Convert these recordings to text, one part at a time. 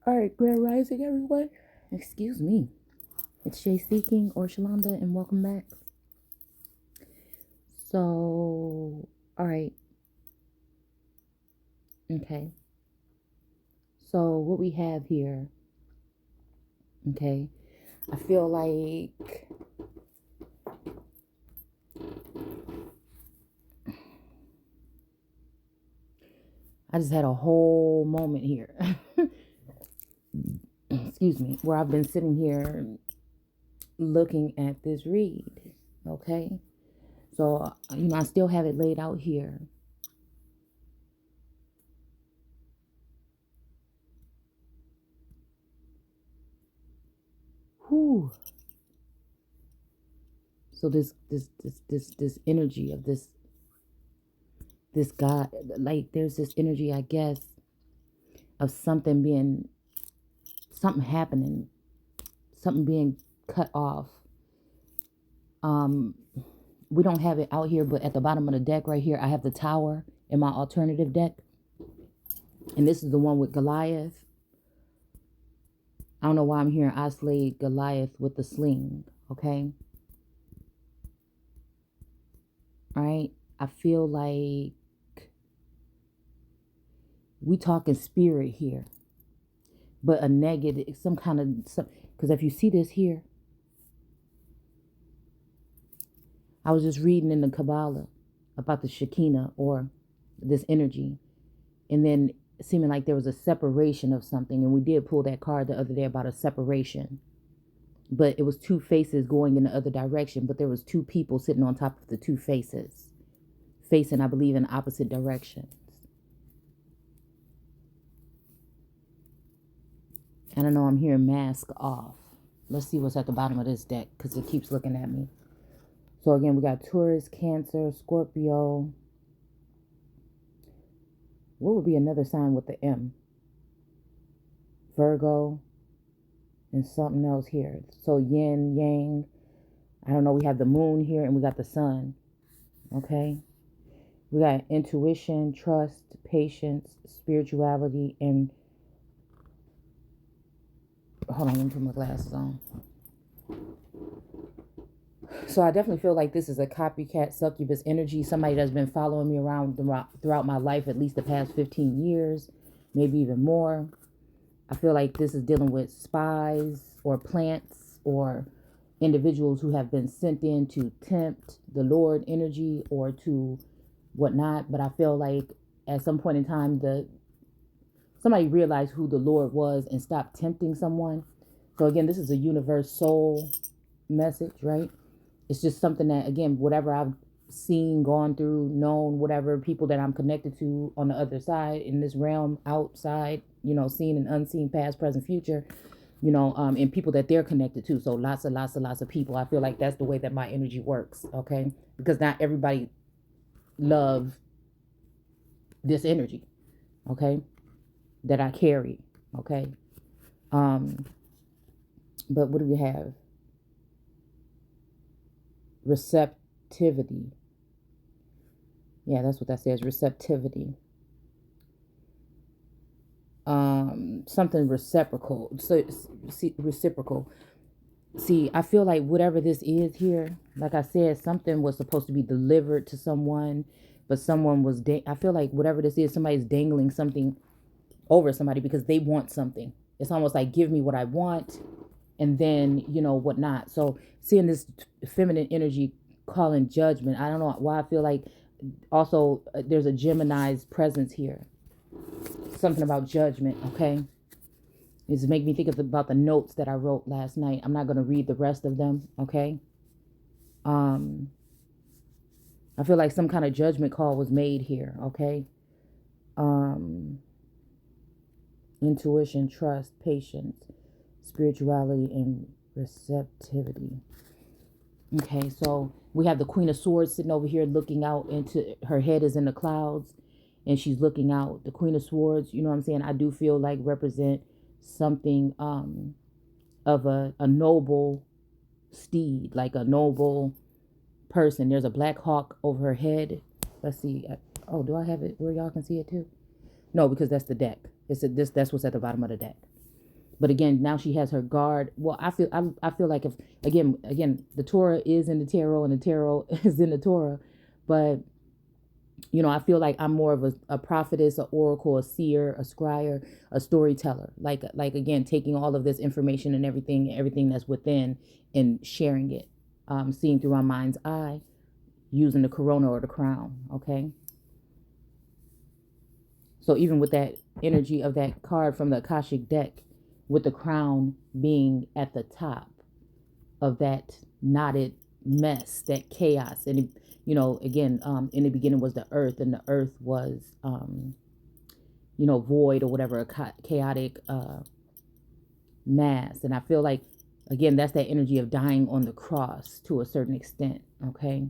All right, Grand Rising, everyone. Excuse me. It's Shay Seeking or Shalonda, and welcome back. So, all right. Okay. So, what we have here, okay, I feel like I just had a whole moment here. Excuse me, where I've been sitting here looking at this read, okay? So, I still have it laid out here. Whew. So this energy of this God, like there's this energy, I guess, of something happening, something being cut off. We don't have it out here, but at the bottom of the deck right here, I have the Tower in my alternative deck. And this is the one with Goliath. I don't know why I'm hearing I slayed Goliath with the sling, okay? All right? I feel like we talking spirit here, but a negative, because if you see this here, I was just reading in the Kabbalah about the Shekinah or this energy, and then seeming like there was a separation of something, and we did pull that card the other day about a separation, but it was two faces going in the other direction, but there was two people sitting on top of the two faces, facing, I believe, in opposite directions. I don't know, I'm hearing mask off. Let's see what's at the bottom of this deck, because it keeps looking at me. So again, we got Taurus, Cancer, Scorpio. What would be another sign with the M? Virgo. And something else here. So yin, yang. I don't know, we have the moon here and we got the sun. Okay. We got intuition, trust, patience, spirituality, and hold on, let me put my glasses on. So I definitely feel like this is a copycat succubus energy. Somebody that's been following me around throughout my life, at least the past 15 years, maybe even more. I feel like this is dealing with spies or plants or individuals who have been sent in to tempt the Lord energy or to whatnot. But I feel like at some point in time, somebody realized who the Lord was and stopped tempting someone. So again, this is a universe soul message, right? It's just something that, again, whatever I've seen, gone through, known, whatever, people that I'm connected to on the other side, in this realm, outside, seen and unseen, past, present, future, and people that they're connected to. So lots of people. I feel like that's the way that my energy works, okay? Because not everybody love this energy, okay, that I carry, okay? But what do we have? Receptivity. Yeah, that's what that says, receptivity. Something reciprocal. So, reciprocal. See, I feel like whatever this is here, like I said, something was supposed to be delivered to someone, but someone was, I feel like whatever this is, somebody's dangling something over somebody because they want something. It's almost like, give me what I want, and then, whatnot. So seeing this feminine energy calling judgment, I don't know why I feel like also there's a Gemini's presence here. Something about judgment, okay? It's making me think about the notes that I wrote last night. I'm not going to read the rest of them, okay? I feel like some kind of judgment call was made here, okay? Intuition, trust, patience, spirituality, and receptivity. Okay, so we have the Queen of Swords sitting over here looking out into, her head is in the clouds, and she's looking out. The Queen of Swords, you know what I'm saying, I do feel like represent something of a noble steed, like a noble person. There's a black hawk over her head. Let's see. Oh, do I have it where y'all can see it too? No, because that's the deck. That's what's at the bottom of the deck. But again, now she has her guard. Well, I feel like if again the Torah is in the tarot and the tarot is in the Torah, but I feel like I'm more of a prophetess, an oracle, a seer, a scryer, a storyteller. Like again, taking all of this information and everything that's within and sharing it, seeing through my mind's eye, using the corona or the crown. Okay. So even with that energy of that card from the Akashic deck, with the crown being at the top of that knotted mess, that chaos. And, again, in the beginning was the earth, and the earth was, void or whatever, a chaotic mass. And I feel like, again, that's that energy of dying on the cross to a certain extent. Okay.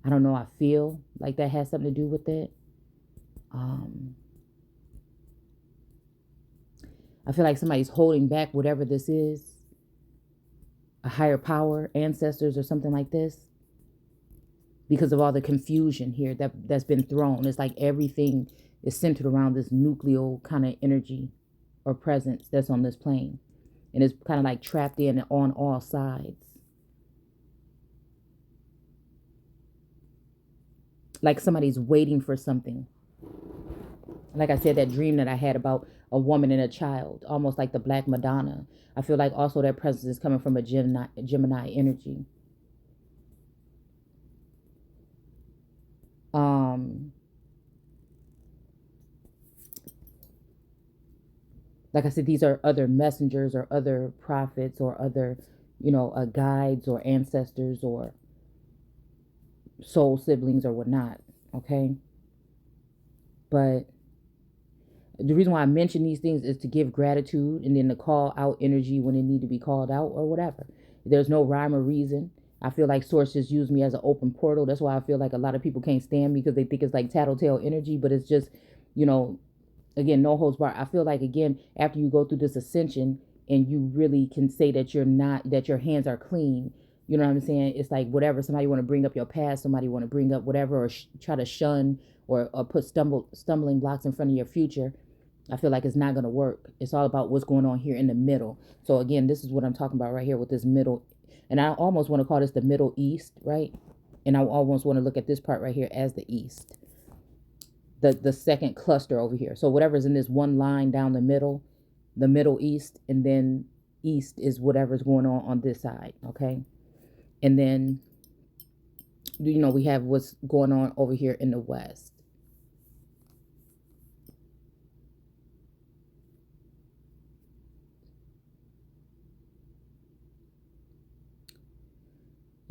I don't know. I feel like that has something to do with it. I feel like somebody's holding back whatever this is, a higher power, ancestors or something like this, because of all the confusion here that's been thrown. It's like everything is centered around this nuclear kind of energy or presence that's on this plane. And it's kind of like trapped in on all sides. Like somebody's waiting for something. Like I said, that dream that I had about a woman and a child, almost like the Black Madonna. I feel like also that presence is coming from a Gemini energy. Like I said, these are other messengers or other prophets or other, guides or ancestors or soul siblings or whatnot. Okay. But the reason why I mention these things is to give gratitude and then to call out energy when it need to be called out or whatever. There's no rhyme or reason. I feel like source just used me as an open portal. That's why I feel like a lot of people can't stand me, because they think it's like tattletale energy, but it's just, again, no holds barred. I feel like, again, after you go through this ascension and you really can say that that your hands are clean, you know what I'm saying? It's like whatever, somebody want to bring up your past, somebody want to bring up whatever, or try to shun or put stumbling blocks in front of your future. I feel like it's not going to work. It's all about what's going on here in the middle. So again, this is what I'm talking about right here with this middle. And I almost want to call this the Middle East, right? And I almost want to look at this part right here as the East. The second cluster over here. So whatever's in this one line down the Middle East, and then East is whatever's going on this side, okay? And then, we have what's going on over here in the West.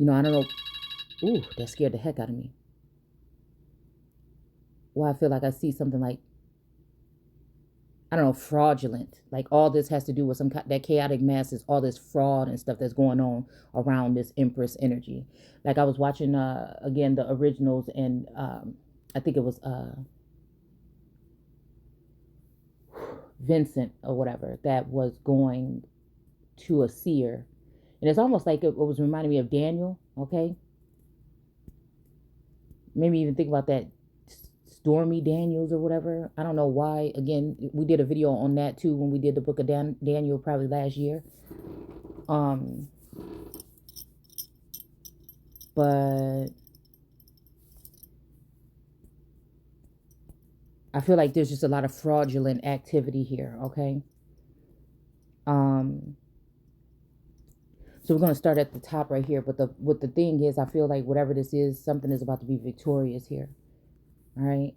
I don't know. Ooh, that scared the heck out of me. Well, I feel like I see something like, I don't know, fraudulent. Like all this has to do with that chaotic mass is all this fraud and stuff that's going on around this Empress energy. Like I was watching, again, the originals, and I think it was Vincent or whatever that was going to a seer. And it's almost like it was reminding me of Daniel, okay? Maybe even think about that Stormy Daniels or whatever. I don't know why. Again, we did a video on that too when we did the book of Daniel probably last year. But I feel like there's just a lot of fraudulent activity here, okay? So we're going to start at the top right here. But what the thing is, I feel like whatever this is, something is about to be victorious here. All right.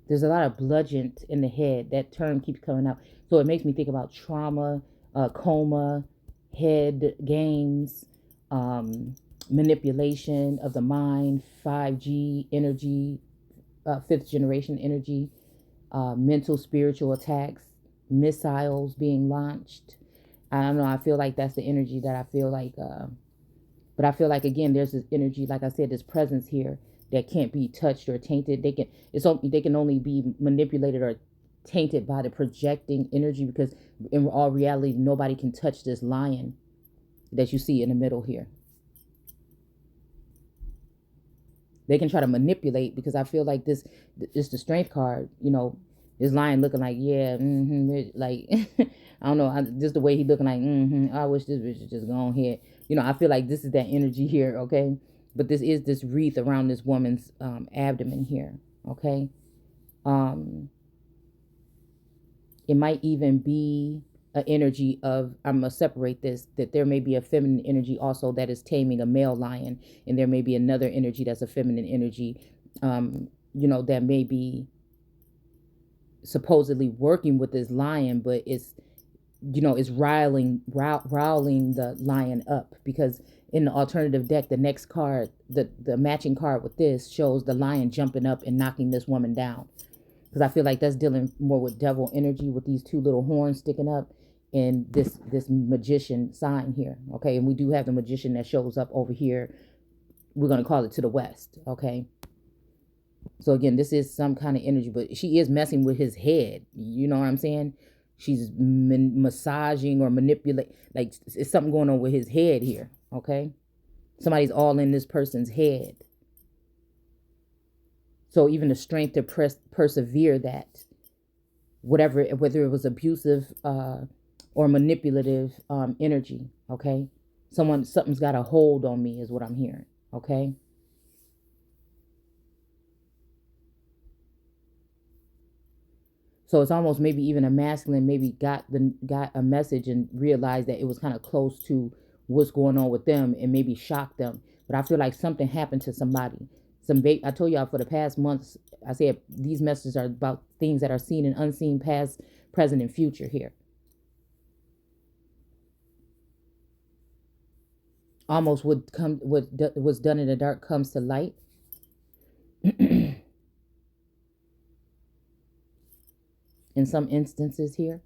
There's a lot of bludgeoned in the head. That term keeps coming up. So it makes me think about trauma, coma, head games, manipulation of the mind, 5G energy, fifth generation energy, mental, spiritual attacks, missiles being launched. I don't know. I feel like that's the energy that I feel like, but I feel like, again, there's this energy, like I said, this presence here that can't be touched or tainted. They can only be manipulated or tainted by the projecting energy, because in all reality, nobody can touch this lion that you see in the middle here. They can try to manipulate, because I feel like this is the strength card. You know, this lion looking like, yeah, like, I don't know, just the way he looking like, I wish this bitch would just go on here. You know, I feel like this is that energy here, okay? But this is this wreath around this woman's abdomen here, okay? It might even be an energy of, I'm going to separate this, that there may be a feminine energy also that is taming a male lion. And there may be another energy that's a feminine energy, you know, that may be supposedly working with this lion, but it's, you know, it's riling the lion up. Because in the alternative deck, the next card, the matching card with this shows the lion jumping up and knocking this woman down. Because I feel like that's dealing more with devil energy, with these two little horns sticking up, and this magician sign here, okay? And we do have the magician that shows up over here. We're going to call it to the west, okay? So again, this is some kind of energy, but she is messing with his head. You know what I'm saying? She's massaging or manipulating. Like, it's something going on with his head here, okay? Somebody's all in this person's head. So even the strength to persevere that, whether it was abusive or manipulative energy, okay? Something's got a hold on me is what I'm hearing, okay? So it's almost maybe even a masculine maybe got a message and realized that it was kind of close to what's going on with them and maybe shocked them. But I feel like something happened to somebody. I told y'all for the past months, I said these messages are about things that are seen and unseen, past, present, and future here. Almost what was done in the dark comes to light. In some instances here.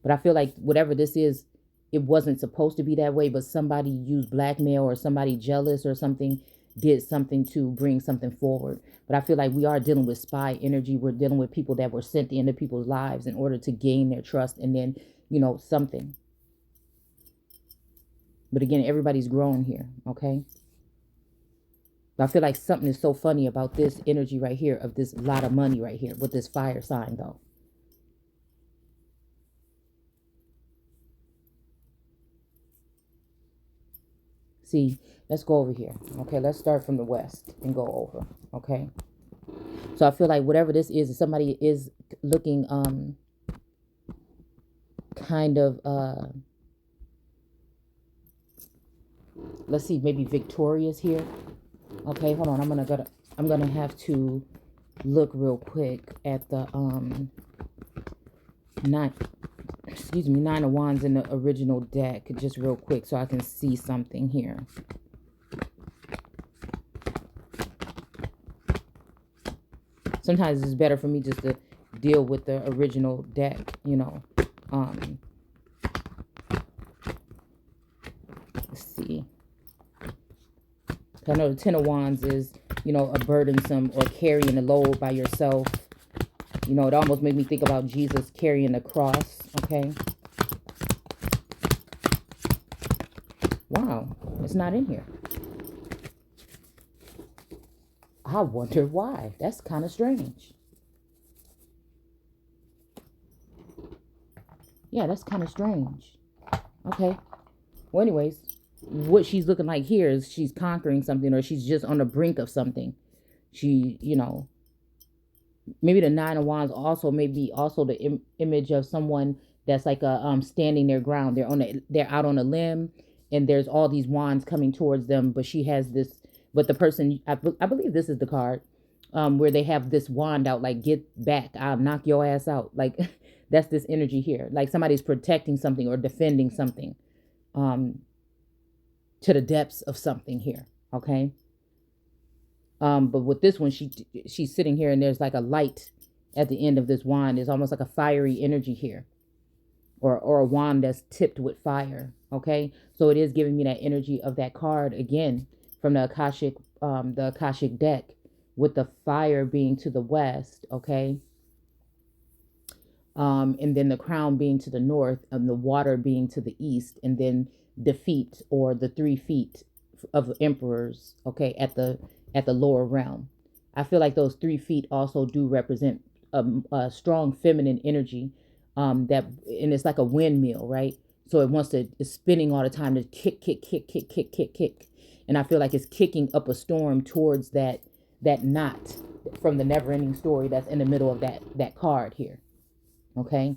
But I feel like whatever this is, it wasn't supposed to be that way, but somebody used blackmail or somebody jealous or something did something to bring something forward. But I feel like we are dealing with spy energy. We're dealing with people that were sent into people's lives in order to gain their trust and then, you know, something. But again, everybody's growing here, okay? But I feel like something is so funny about this energy right here of this lot of money right here with this fire sign, though. See, let's go over here. Okay, let's start from the west and go over. Okay. So I feel like whatever this is, somebody is looking kind of let's see, maybe victorious here. Okay, hold on. I'm gonna have to look real quick at the Nine of Wands in the original deck, just real quick, so I can see something here. Sometimes it's better for me just to deal with the original deck, you know. Let's see. I know the Ten of Wands is, you know, a burdensome or carrying a load by yourself. You know, it almost made me think about Jesus carrying the cross, okay? Wow, it's not in here. I wonder why. That's kind of strange. Yeah, that's kind of strange. Okay. Well, anyways, what she's looking like here is she's conquering something, or she's just on the brink of something. She, you know, maybe the Nine of Wands also may be also the image of someone that's like a standing their ground. They're out on a limb, and there's all these wands coming towards them. But she has this. But the person, I believe this is the card, where they have this wand out, like, get back, I'll knock your ass out. Like, that's this energy here. Like somebody's protecting something or defending something, to the depths of something here. Okay. But with this one, she's sitting here and there's like a light at the end of this wand. It's almost like a fiery energy here, or a wand that's tipped with fire. Okay. So it is giving me that energy of that card again from the Akashic deck, with the fire being to the west. Okay. And then the crown being to the north and the water being to the east, and then the feet, or the 3 feet of emperors. Okay. At the at the lower realm. I feel like those 3 feet also do represent a strong feminine energy, that, and it's like a windmill, right? So it wants to, it's spinning all the time to kick, kick, kick, kick, kick, kick, kick. And I feel like it's kicking up a storm towards that knot from the never ending story that's in the middle of that card here. Okay.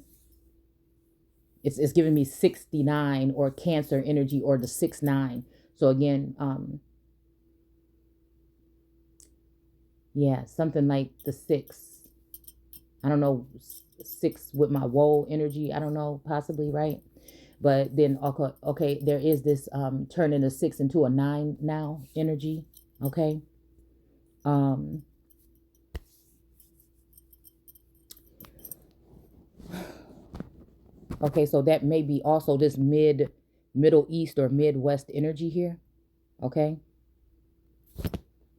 It's giving me 69 or Cancer energy, or the 6-9. So again, yeah, something like the 6. I don't know, 6 with my woe energy. I don't know, possibly, right? But then, okay, there is this turning a 6 into a 9 now energy. Okay. Okay, so that may be also this Middle East or Midwest energy here. Okay.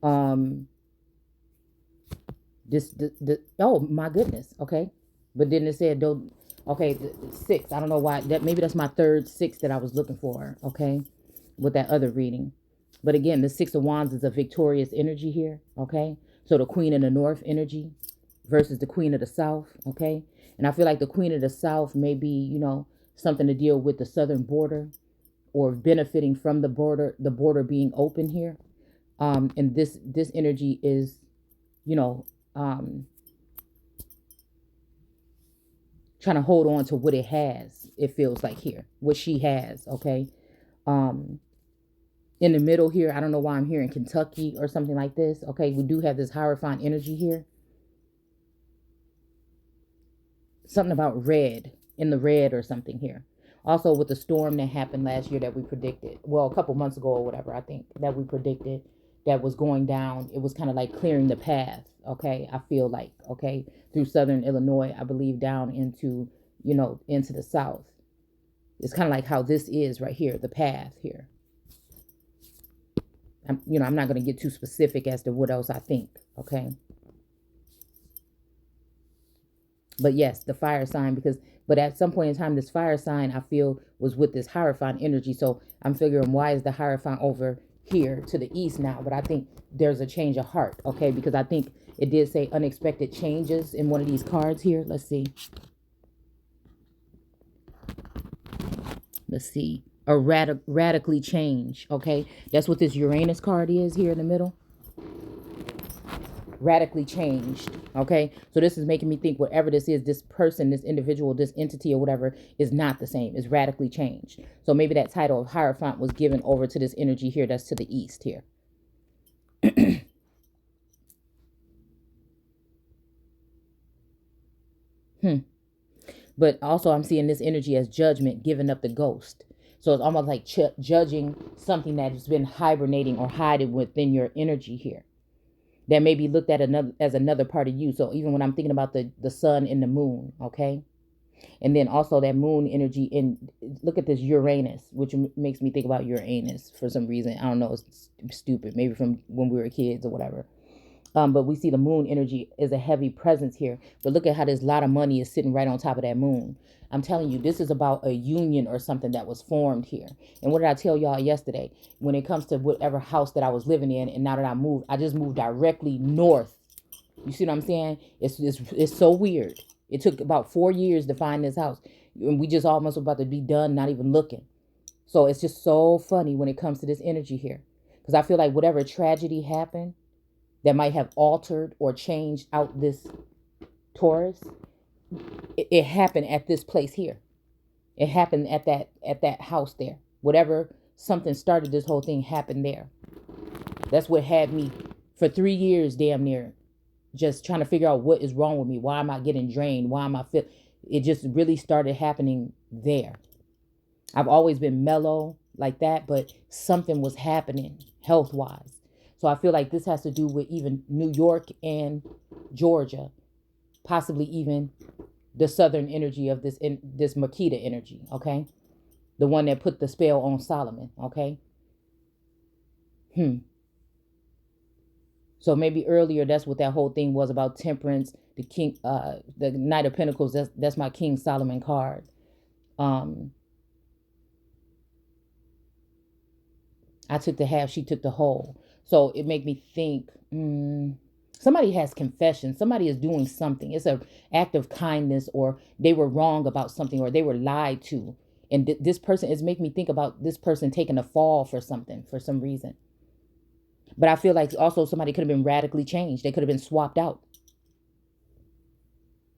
Oh my goodness. Okay. But then it said, don't, okay, the 6. I don't know why. Maybe that's my third 6 that I was looking for. Okay. With that other reading. But again, the 6 of Wands is a victorious energy here. Okay. So the Queen of the North energy versus the Queen of the South. Okay. And I feel like the Queen of the South may be, you know, something to deal with the southern border, or benefiting from the border being open here. And this energy is, you know, trying to hold on to what it has. It feels like here, what she has. Okay. In the middle here, I don't know why I'm here in Kentucky or something like this. Okay. We do have this Hierophant energy here. Something about red, in the red or something here. Also with the storm that happened last year that we predicted, well, a couple months ago or whatever, I think, that we predicted, that was going down. It was kind of like clearing the path. Okay. I feel like, okay, through southern Illinois, I believe, down into, you know, into the south. It's kind of like how this is right here, the path here. I'm not going to get too specific as to what else I think. Okay. But yes, the fire sign, but at some point in time, this fire sign, I feel, was with this Hierophant energy. So I'm figuring, why is the Hierophant over here to the east now? But I think there's a change of heart. Okay. Because I think it did say unexpected changes in one of these cards here. Let's see. Radically change. Okay. That's what this Uranus card is here in the middle. Radically changed. Okay. So this is making me think whatever this is, this person, this individual, this entity or whatever, is not the same. It's radically changed. So maybe that title of Hierophant was given over to this energy here that's to the east here. But also I'm seeing this energy as judgment, giving up the ghost. So it's almost like judging something that has been hibernating or hiding within your energy here, that may be looked at as another part of you. So even when I'm thinking about the sun and the moon, okay? And then also that moon energy, and look at this Uranus, which makes me think about Uranus for some reason. I don't know, it's stupid, maybe from when we were kids or whatever. But we see the moon energy is a heavy presence here. But look at how this lot of money is sitting right on top of that moon. I'm telling you, this is about a union or something that was formed here. And what did I tell y'all yesterday? When it comes to whatever house that I was living in, and now that I just moved directly north. You see what I'm saying? It's so weird. It took about 4 years to find this house. And we just almost about to be done, not even looking. So it's just so funny when it comes to this energy here. Because I feel like whatever tragedy happened that might have altered or changed out this Taurus, it happened at this place here. It happened at that house there. Whatever, something started this whole thing happened there. That's what had me for 3 years damn near just trying to figure out what is wrong with me. Why am I getting drained? Why am I feel? It just really started happening there. I've always been mellow like that, but something was happening health-wise. So I feel like this has to do with even New York and Georgia, possibly even the southern energy of this Makeda energy, okay? The one that put the spell on Solomon, okay? So maybe earlier that's what that whole thing was about, temperance, the king, the Knight of Pentacles. That's my King Solomon card. I took the half, she took the whole. So it made me think, somebody has confession. Somebody is doing something. It's an act of kindness, or they were wrong about something, or they were lied to. And this person is making me think about this person taking a fall for something, for some reason. But I feel like also somebody could have been radically changed. They could have been swapped out.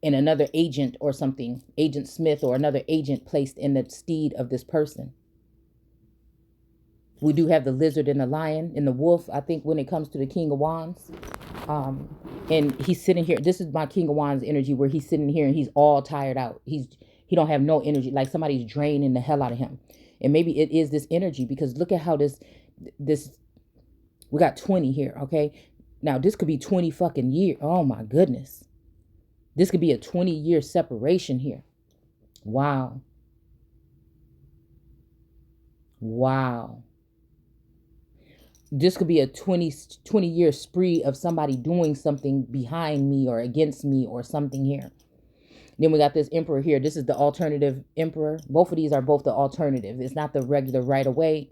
And another agent or something, Agent Smith or another agent placed in the stead of this person. We do have the lizard and the lion and the wolf, I think, when it comes to the King of Wands. And he's sitting here. This is my King of Wands energy, where he's sitting here and he's all tired out. He don't have no energy, like somebody's draining the hell out of him. And maybe it is this energy, because look at how this we got 20 here, okay? Now this could be 20 fucking years. Oh my goodness. This could be a 20-year separation here. Wow. Wow. This could be a 20-year spree of somebody doing something behind me or against me or something here. Then we got this Emperor here. This is the alternative Emperor. Both of these are both the alternative. It's not the regular Rider-Waite,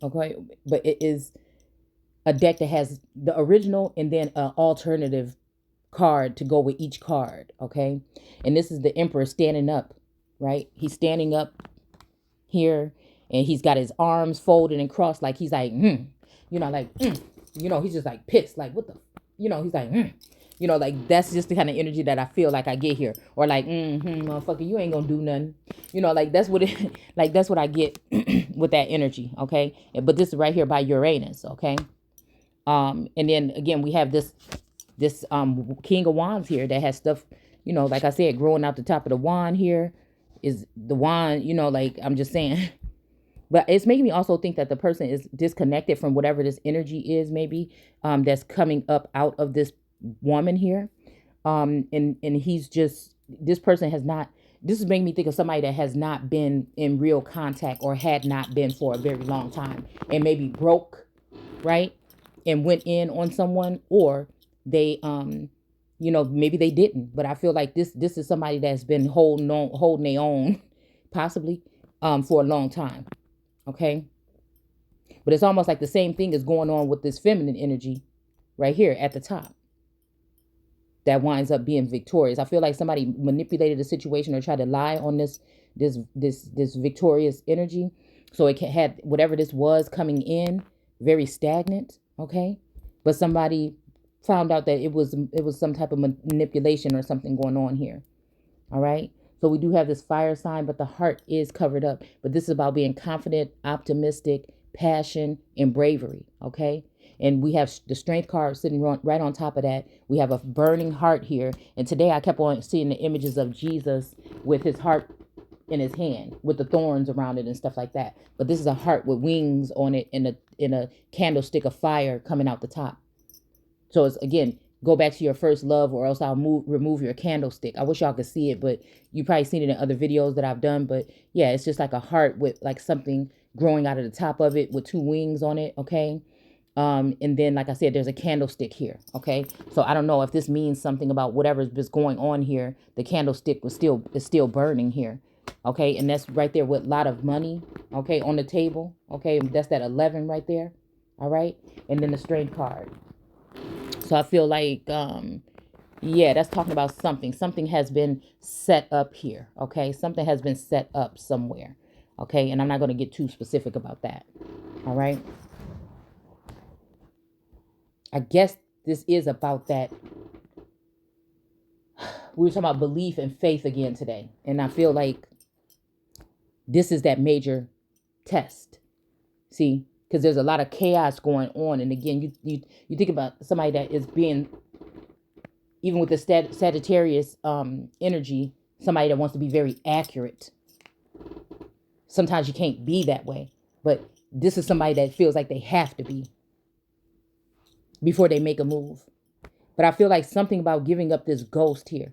okay? But it is a deck that has the original and then an alternative card to go with each card, okay? And this is the Emperor standing up, right? He's standing up here, and he's got his arms folded and crossed, like he's like, he's just like pissed, like what the, he's like, like that's just the kind of energy that I feel like I get here. Or like, motherfucker, you ain't gonna do nothing. Like that's what it, like that's what I get with that energy, okay? But this is right here by Uranus, okay? And then again, we have this King of Wands here that has stuff, like I said, growing out the top of the wand here is the wand, like I'm just saying. But it's making me also think that the person is disconnected from whatever this energy is, maybe, that's coming up out of this woman here. And he's just, this person has not, this is making me think of somebody that has not been in real contact, or had not been for a very long time, and maybe broke, right? And went in on someone, or they, maybe they didn't. But I feel like this is somebody that's been holding their own, possibly, for a long time. Okay. But it's almost like the same thing is going on with this feminine energy right here at the top that winds up being victorious. I feel like somebody manipulated the situation or tried to lie on this victorious energy. So it had whatever this was coming in very stagnant. Okay. But somebody found out that it was some type of manipulation or something going on here. All right. So we do have this fire sign, but the heart is covered up. But this is about being confident, optimistic, passion, and bravery. Okay. And we have the strength card sitting right on top of that. We have a burning heart here. And today I kept on seeing the images of Jesus with his heart in his hand, with the thorns around it and stuff like that. But this is a heart with wings on it, in a candlestick of fire coming out the top. So it's, again, go back to your first love, or else I'll remove your candlestick. I wish y'all could see it, but you probably seen it in other videos that I've done. But yeah, it's just like a heart with like something growing out of the top of it with two wings on it. Okay. And then, like I said, there's a candlestick here. Okay. So I don't know if this means something about whatever's going on here. The candlestick is still burning here. Okay. And that's right there with a lot of money. Okay. On the table. Okay. That's that 11 right there. All right. And then the strength card. So I feel like, yeah, that's talking about something. Something has been set up here. Okay. Something has been set up somewhere. Okay. And I'm not going to get too specific about that. All right. I guess this is about that. We were talking about belief and faith again today. And I feel like this is that major test. See, because there's a lot of chaos going on. And again, you think about somebody that is being, even with the Sagittarius energy, somebody that wants to be very accurate. Sometimes you can't be that way. But this is somebody that feels like they have to be before they make a move. But I feel like something about giving up this ghost here.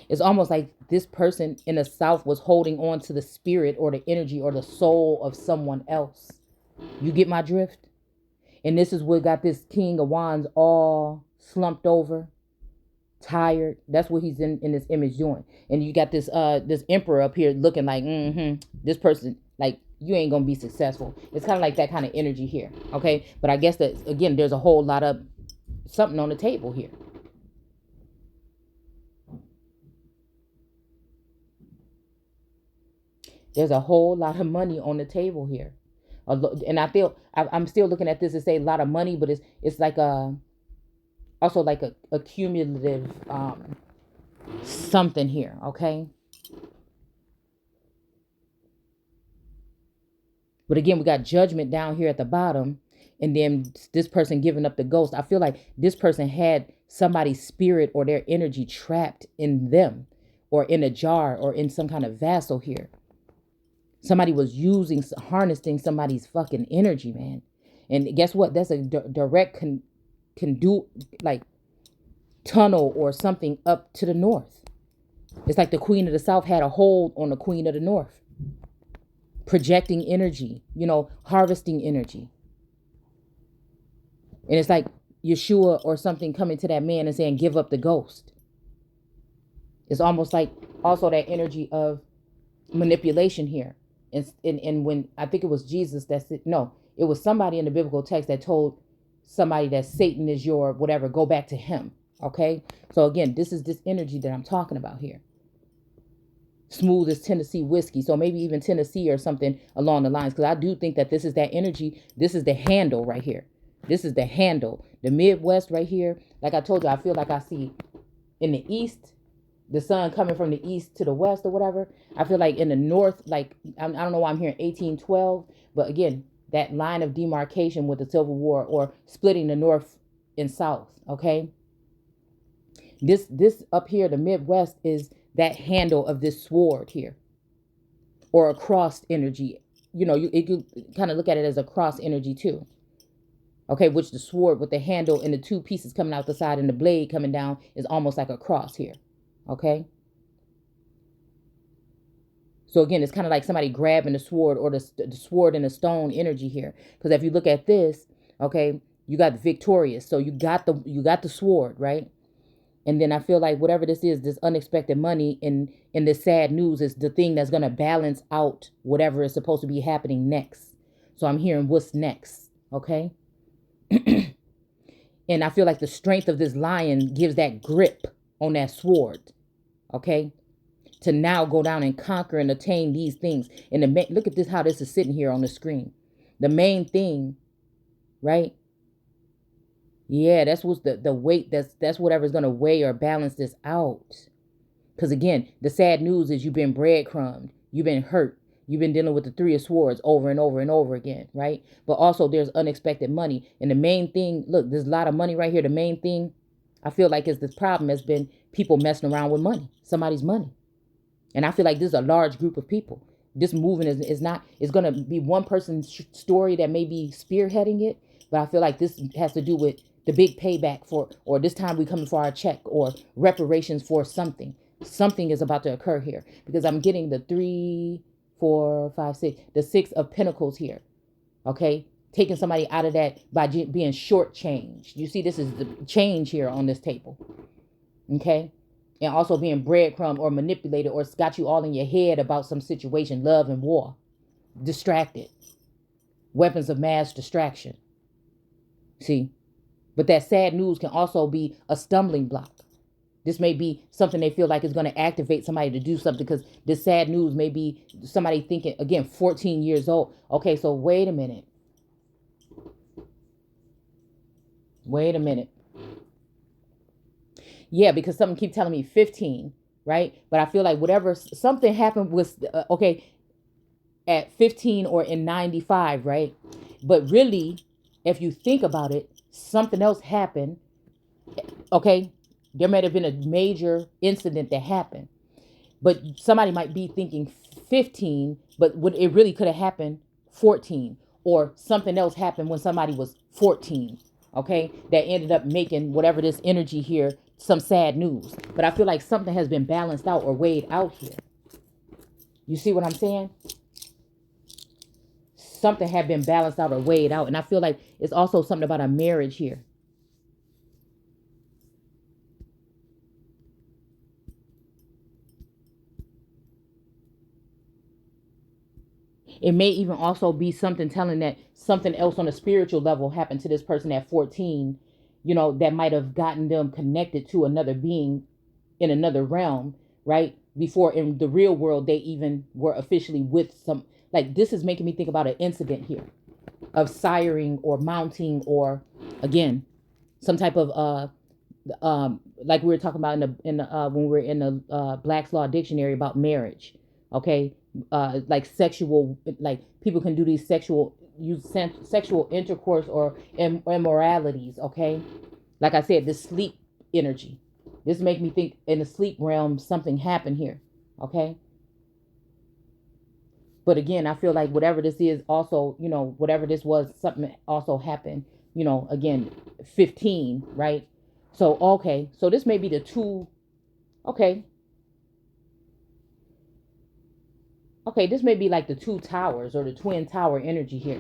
It's almost like this person in the South was holding on to the spirit or the energy or the soul of someone else. You get my drift? And this is what got this King of Wands all slumped over. tired. That's what he's in this image doing. And you got this this emperor up here looking like, this person, like, you ain't gonna be successful. It's kind of like that kind of energy here. Okay, but I guess that, again, there's a whole lot of something on the table here. There's a whole lot of money on the table here. And I feel I'm still looking at this to say a lot of money, but it's like also like a cumulative something here. Okay, but again, we got judgment down here at the bottom, and then this person giving up the ghost. I feel like this person had somebody's spirit or their energy trapped in them, or in a jar, or in some kind of vessel here. Somebody was harnessing somebody's fucking energy, man. And guess what? That's a direct can do, like, tunnel or something up to the north. It's like the Queen of the South had a hold on the Queen of the North, projecting energy, harvesting energy. And it's like Yeshua or something coming to that man and saying, give up the ghost. It's almost like also that energy of manipulation here. And when I think it was Jesus it was somebody in the biblical text that told somebody that Satan is your whatever, go back to him. Okay, so again, this is this energy that I'm talking about here. Smooth as Tennessee whiskey. So maybe even Tennessee or something along the lines, because I do think that this is that energy. This is the handle right here. This is the handle. The Midwest right here. Like I told you, I feel like I see in the east, the sun coming from the east to the west or whatever. I feel like in the north, like, I don't know why I'm hearing 1812, but again, that line of demarcation with the Civil War, or splitting the north and south. Okay, this up here, the Midwest, is that handle of this sword here, or a crossed energy. You kind of look at it as a cross energy too. Okay, which the sword with the handle and the two pieces coming out the side and the blade coming down is almost like a cross here. Okay, so again, it's kind of like somebody grabbing the sword, or the sword and the stone energy here. Because if you look at this, okay, you got the victorious. So you got the sword, right? And then I feel like whatever this is, this unexpected money and this sad news, is the thing that's going to balance out whatever is supposed to be happening next. So I'm hearing what's next. Okay. And I feel like the strength of this lion gives that grip on that sword. Okay, to now go down and conquer and attain these things. And look at this, how this is sitting here on the screen. The main thing, right? Yeah, that's what's the weight. That's whatever's gonna weigh or balance this out. Because again, the sad news is you've been breadcrumbed, you've been hurt, you've been dealing with the Three of Swords over and over and over again, right? But also there's unexpected money. And the main thing, look, there's a lot of money right here. The main thing I feel like is this problem has been people messing around with money, somebody's money. And I feel like this is a large group of people. This movement is going to be one person's story that may be spearheading it. But I feel like this has to do with the big payback for, or this time we coming for our check, or reparations for something. Something is about to occur here, because I'm getting the 3, 4, 5, 6, the 6 of Pentacles here. Okay. Taking somebody out of that by being shortchanged. You see, this is the change here on this table. Okay. And also being breadcrumb or manipulated, or it's got you all in your head about some situation, love and war. Distracted. Weapons of mass distraction. See? But that sad news can also be a stumbling block. This may be something they feel like is going to activate somebody to do something, because this sad news may be somebody thinking, again, 14 years old. Okay, so wait a minute. Wait a minute. Yeah, because something keep telling me 15, right? But I feel like whatever, something happened with, okay, at 15 or in 95, right? But really, if you think about it, something else happened. Okay, there might have been a major incident that happened, but somebody might be thinking 15, but it really could have happened 14, or something else happened when somebody was 14. Okay, that ended up making whatever this energy here some sad news. But I feel like something has been balanced out or weighed out here. You see what I'm saying? Something had been balanced out or weighed out. And I feel like it's also something about a marriage here. It may even also be something telling that something else on a spiritual level happened to this person at 14, that might have gotten them connected to another being in another realm, right? Before in the real world, they even were officially with some, like, this is making me think about an incident here of siring or mounting, or again, some type of, like we were talking about when we were in the Black's Law Dictionary about marriage. Okay. Like sexual, like people can do these sexual intercourse or immoralities. Okay. Like I said, this sleep energy, this make me think in the sleep realm, something happened here. Okay. But again, I feel like whatever this is also, whatever this was, something also happened, again, 15, right? So, okay. So this may be the two. Okay. Okay, this may be like the two towers or the twin tower energy here.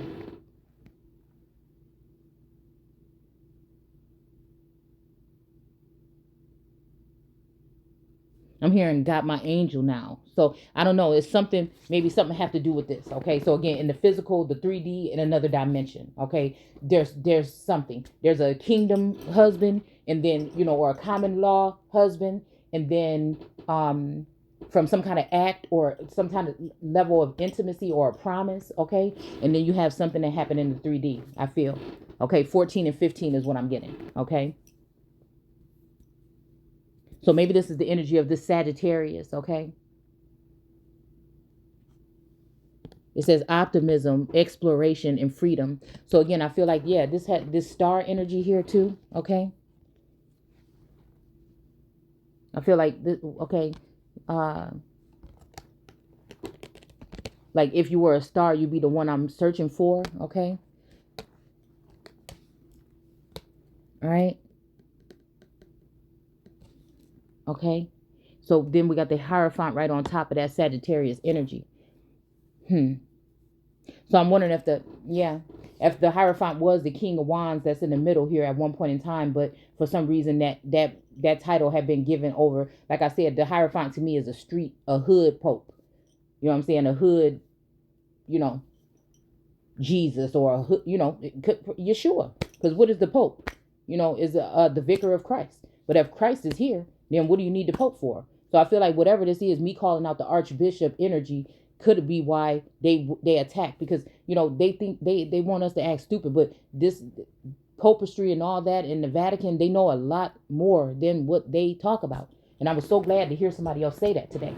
I'm hearing got my angel now. So I don't know. It's something, maybe something have to do with this. Okay. So again, in the physical, the 3D, in another dimension. Okay. There's something. There's a kingdom husband, and then, or a common law husband, and then from some kind of act or some kind of level of intimacy or a promise. Okay. And then you have something that happened in the 3D, I feel. Okay. 14 and 15 is what I'm getting. Okay. So maybe this is the energy of this Sagittarius, okay? It says optimism, exploration, and freedom. So again, I feel like, yeah, this had this star energy here too, okay? I feel like this, okay. Like if you were a star, you'd be the one I'm searching for, okay? All right. Okay. So then we got the Hierophant right on top of that Sagittarius energy. So I'm wondering if the Hierophant was the King of Wands that's in the middle here at one point in time, but for some reason that title had been given over. Like I said, the Hierophant to me is a hood pope. You know what I'm saying? A hood, Jesus, or a hood, Yeshua. Because what is the Pope? Is the vicar of Christ. But if Christ is here, then what do you need the Pope for? So I feel like whatever this is, me calling out the Archbishop energy could be why they attack, because they think they want us to act stupid, but this popistry and all that in the Vatican, they know a lot more than what they talk about. And I was so glad to hear somebody else say that today.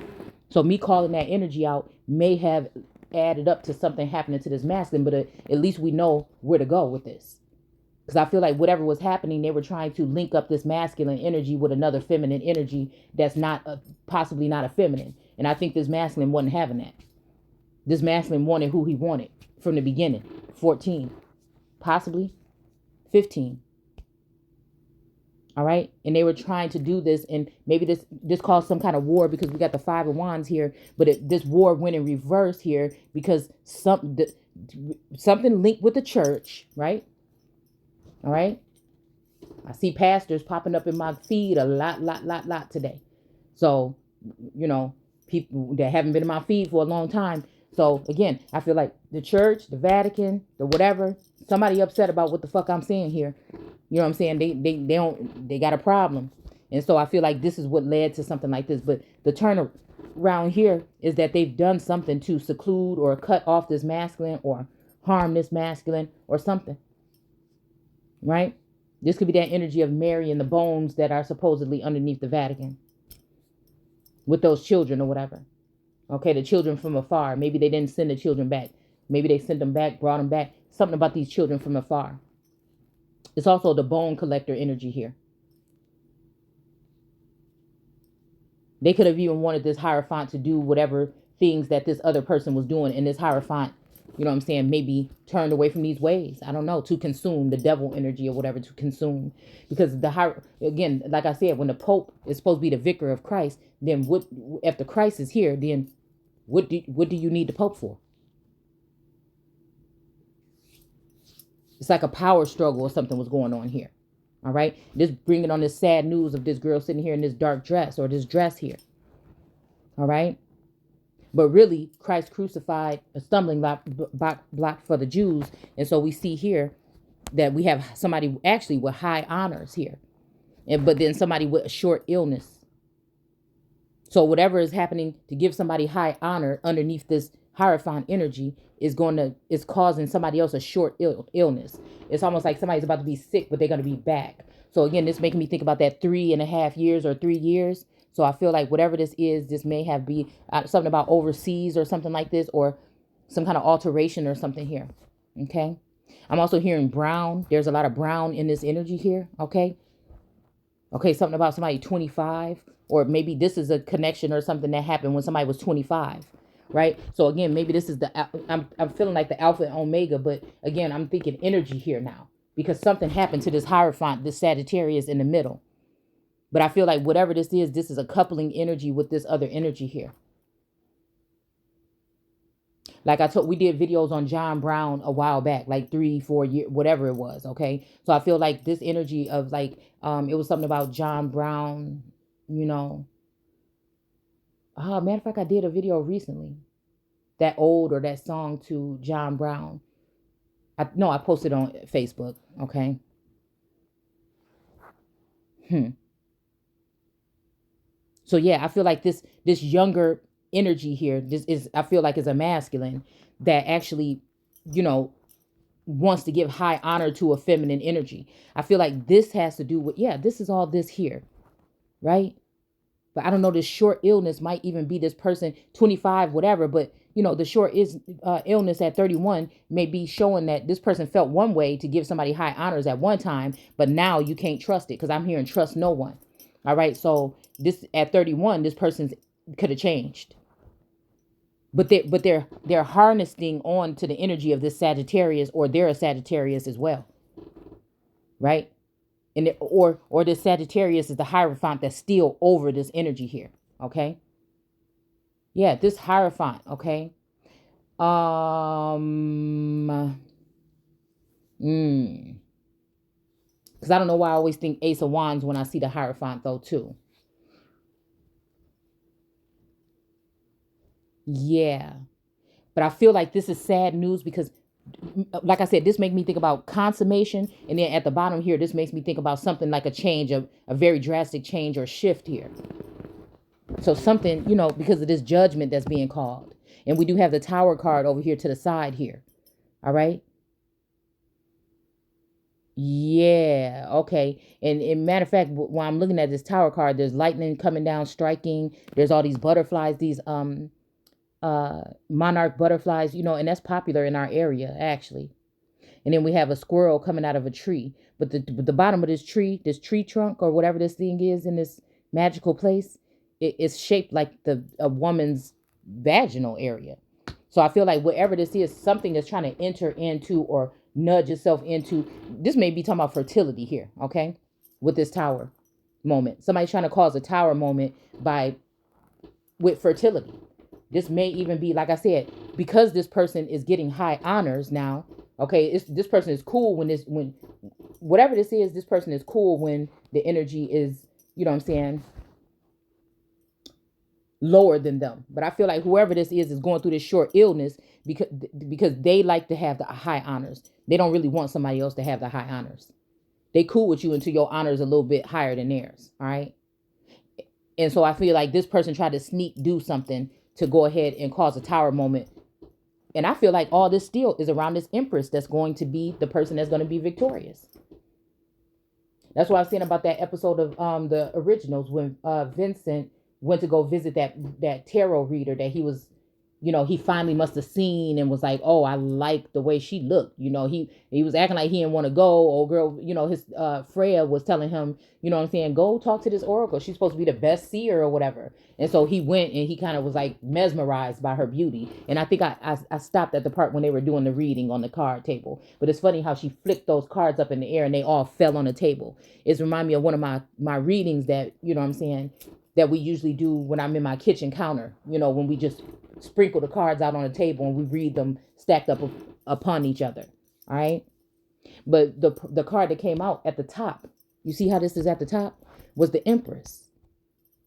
So me calling that energy out may have added up to something happening to this masculine, but at least we know where to go with this. Because I feel like whatever was happening, they were trying to link up this masculine energy with another feminine energy that's not possibly not a feminine. And I think this masculine wasn't having that. This masculine wanted who he wanted from the beginning. 14, possibly 15. All right. And they were trying to do this. And maybe this caused some kind of war, because we got the 5 of Wands here. But this war went in reverse here because something linked with the church. Right. All right. I see pastors popping up in my feed a lot today. So, people that haven't been in my feed for a long time. So again, I feel like the church, the Vatican, the whatever, somebody upset about what the fuck I'm saying here. You know what I'm saying? They got a problem. And so I feel like this is what led to something like this. But the turnaround here is that they've done something to seclude or cut off this masculine or harm this masculine or something. Right? This could be that energy of Mary and the bones that are supposedly underneath the Vatican with those children or whatever. Okay, the children from afar. Maybe they didn't send the children back. Maybe they sent them back, brought them back. Something about these children from afar. It's also the bone collector energy here. They could have even wanted this Hierophant to do whatever things that this other person was doing. And this Hierophant, maybe turned away from these ways. I don't know, to consume the devil energy or whatever, to consume. Because again, like I said, when the Pope is supposed to be the vicar of Christ, then what, if the Christ is here, then what do you need the Pope for? It's like a power struggle or something was going on here. All right. This bringing on this sad news of this girl sitting here in this dark dress or this dress here. All right. But really, Christ crucified, a stumbling block for the Jews. And so we see here that we have somebody actually with high honors here. But then somebody with a short illness. So whatever is happening to give somebody high honor underneath this Hierophant energy is causing somebody else a short illness. It's almost like somebody's about to be sick, but they're going to be back. So again, this making me think about that 3.5 years or 3 years. So I feel like whatever this is, this may have be something about overseas or something like this, or some kind of alteration or something here. Okay. I'm also hearing brown. There's a lot of brown in this energy here. Okay. Okay. Something about somebody 25, or maybe this is a connection or something that happened when somebody was 25. Right. So again, maybe this is I'm feeling like the Alpha and Omega, but again, I'm thinking energy here now because something happened to this Hierophant, this Sagittarius in the middle. But I feel like whatever this is a coupling energy with this other energy here. Like we did videos on John Brown a while back, like 3-4 years, whatever it was. Okay. So I feel like this energy of like, it was something about John Brown, matter of fact, I did a video recently, that song to John Brown. I posted on Facebook. Okay. So yeah, I feel like this younger energy here, I feel like is a masculine that actually, wants to give high honor to a feminine energy. I feel like this has to do with, this is all this here, right? But I don't know, this short illness might even be this person 25, whatever, but the short illness at 31 may be showing that this person felt one way to give somebody high honors at one time, but now you can't trust it, because I'm hearing trust no one. All right. So this at 31, this person could have changed. But they're harnessing on to the energy of this Sagittarius, or they're a Sagittarius as well. Right. And or this Sagittarius is the Hierophant that's still over this energy here. Okay. Yeah, this Hierophant. Okay. Because I don't know why I always think Ace of Wands when I see the Hierophant though too. Yeah. But I feel like this is sad news because, like I said, this makes me think about consummation. And then at the bottom here, this makes me think about something like a change, a very drastic change or shift here. So something, because of this judgment that's being called. And we do have the Tower card over here to the side here. All right. Yeah. Okay. And matter of fact, while I'm looking at this Tower card, there's lightning coming down, striking. There's all these butterflies, these monarch butterflies, and that's popular in our area actually. And then we have a squirrel coming out of a tree, but the bottom of this tree trunk or whatever this thing is in this magical place, it's shaped like a woman's vaginal area. So I feel like whatever this is, something is trying to enter into or nudge itself into. This may be talking about fertility here. Okay. With this Tower moment, somebody's trying to cause a Tower moment with fertility. This may even be, like I said, because this person is getting high honors now. Okay, this person is cool when whatever this is, this person is cool when the energy is, lower than them. But I feel like whoever this is going through this short illness because they like to have the high honors. They don't really want somebody else to have the high honors. They cool with you until your honor is a little bit higher than theirs. All right. And so I feel like this person tried to do something to go ahead and cause a Tower moment. And I feel like all this still is around this Empress that's going to be the person that's going to be victorious. That's what I was saying about that episode of the Originals when Vincent went to go visit that tarot reader that he was, he finally must have seen and was like, oh, I like the way she looked. He was acting like he didn't want to go. Oh, girl, his Freya was telling him, go talk to this oracle. She's supposed to be the best seer or whatever. And so he went and he kind of was like mesmerized by her beauty. And I think I stopped at the part when they were doing the reading on the card table. But it's funny how she flicked those cards up in the air and they all fell on the table. It's remind me of one of my readings that, that we usually do when I'm in my kitchen counter, when we just sprinkle the cards out on the table and we read them stacked up upon each other. All right. But the card that came out at the top, you see how this is at the top, was the Empress.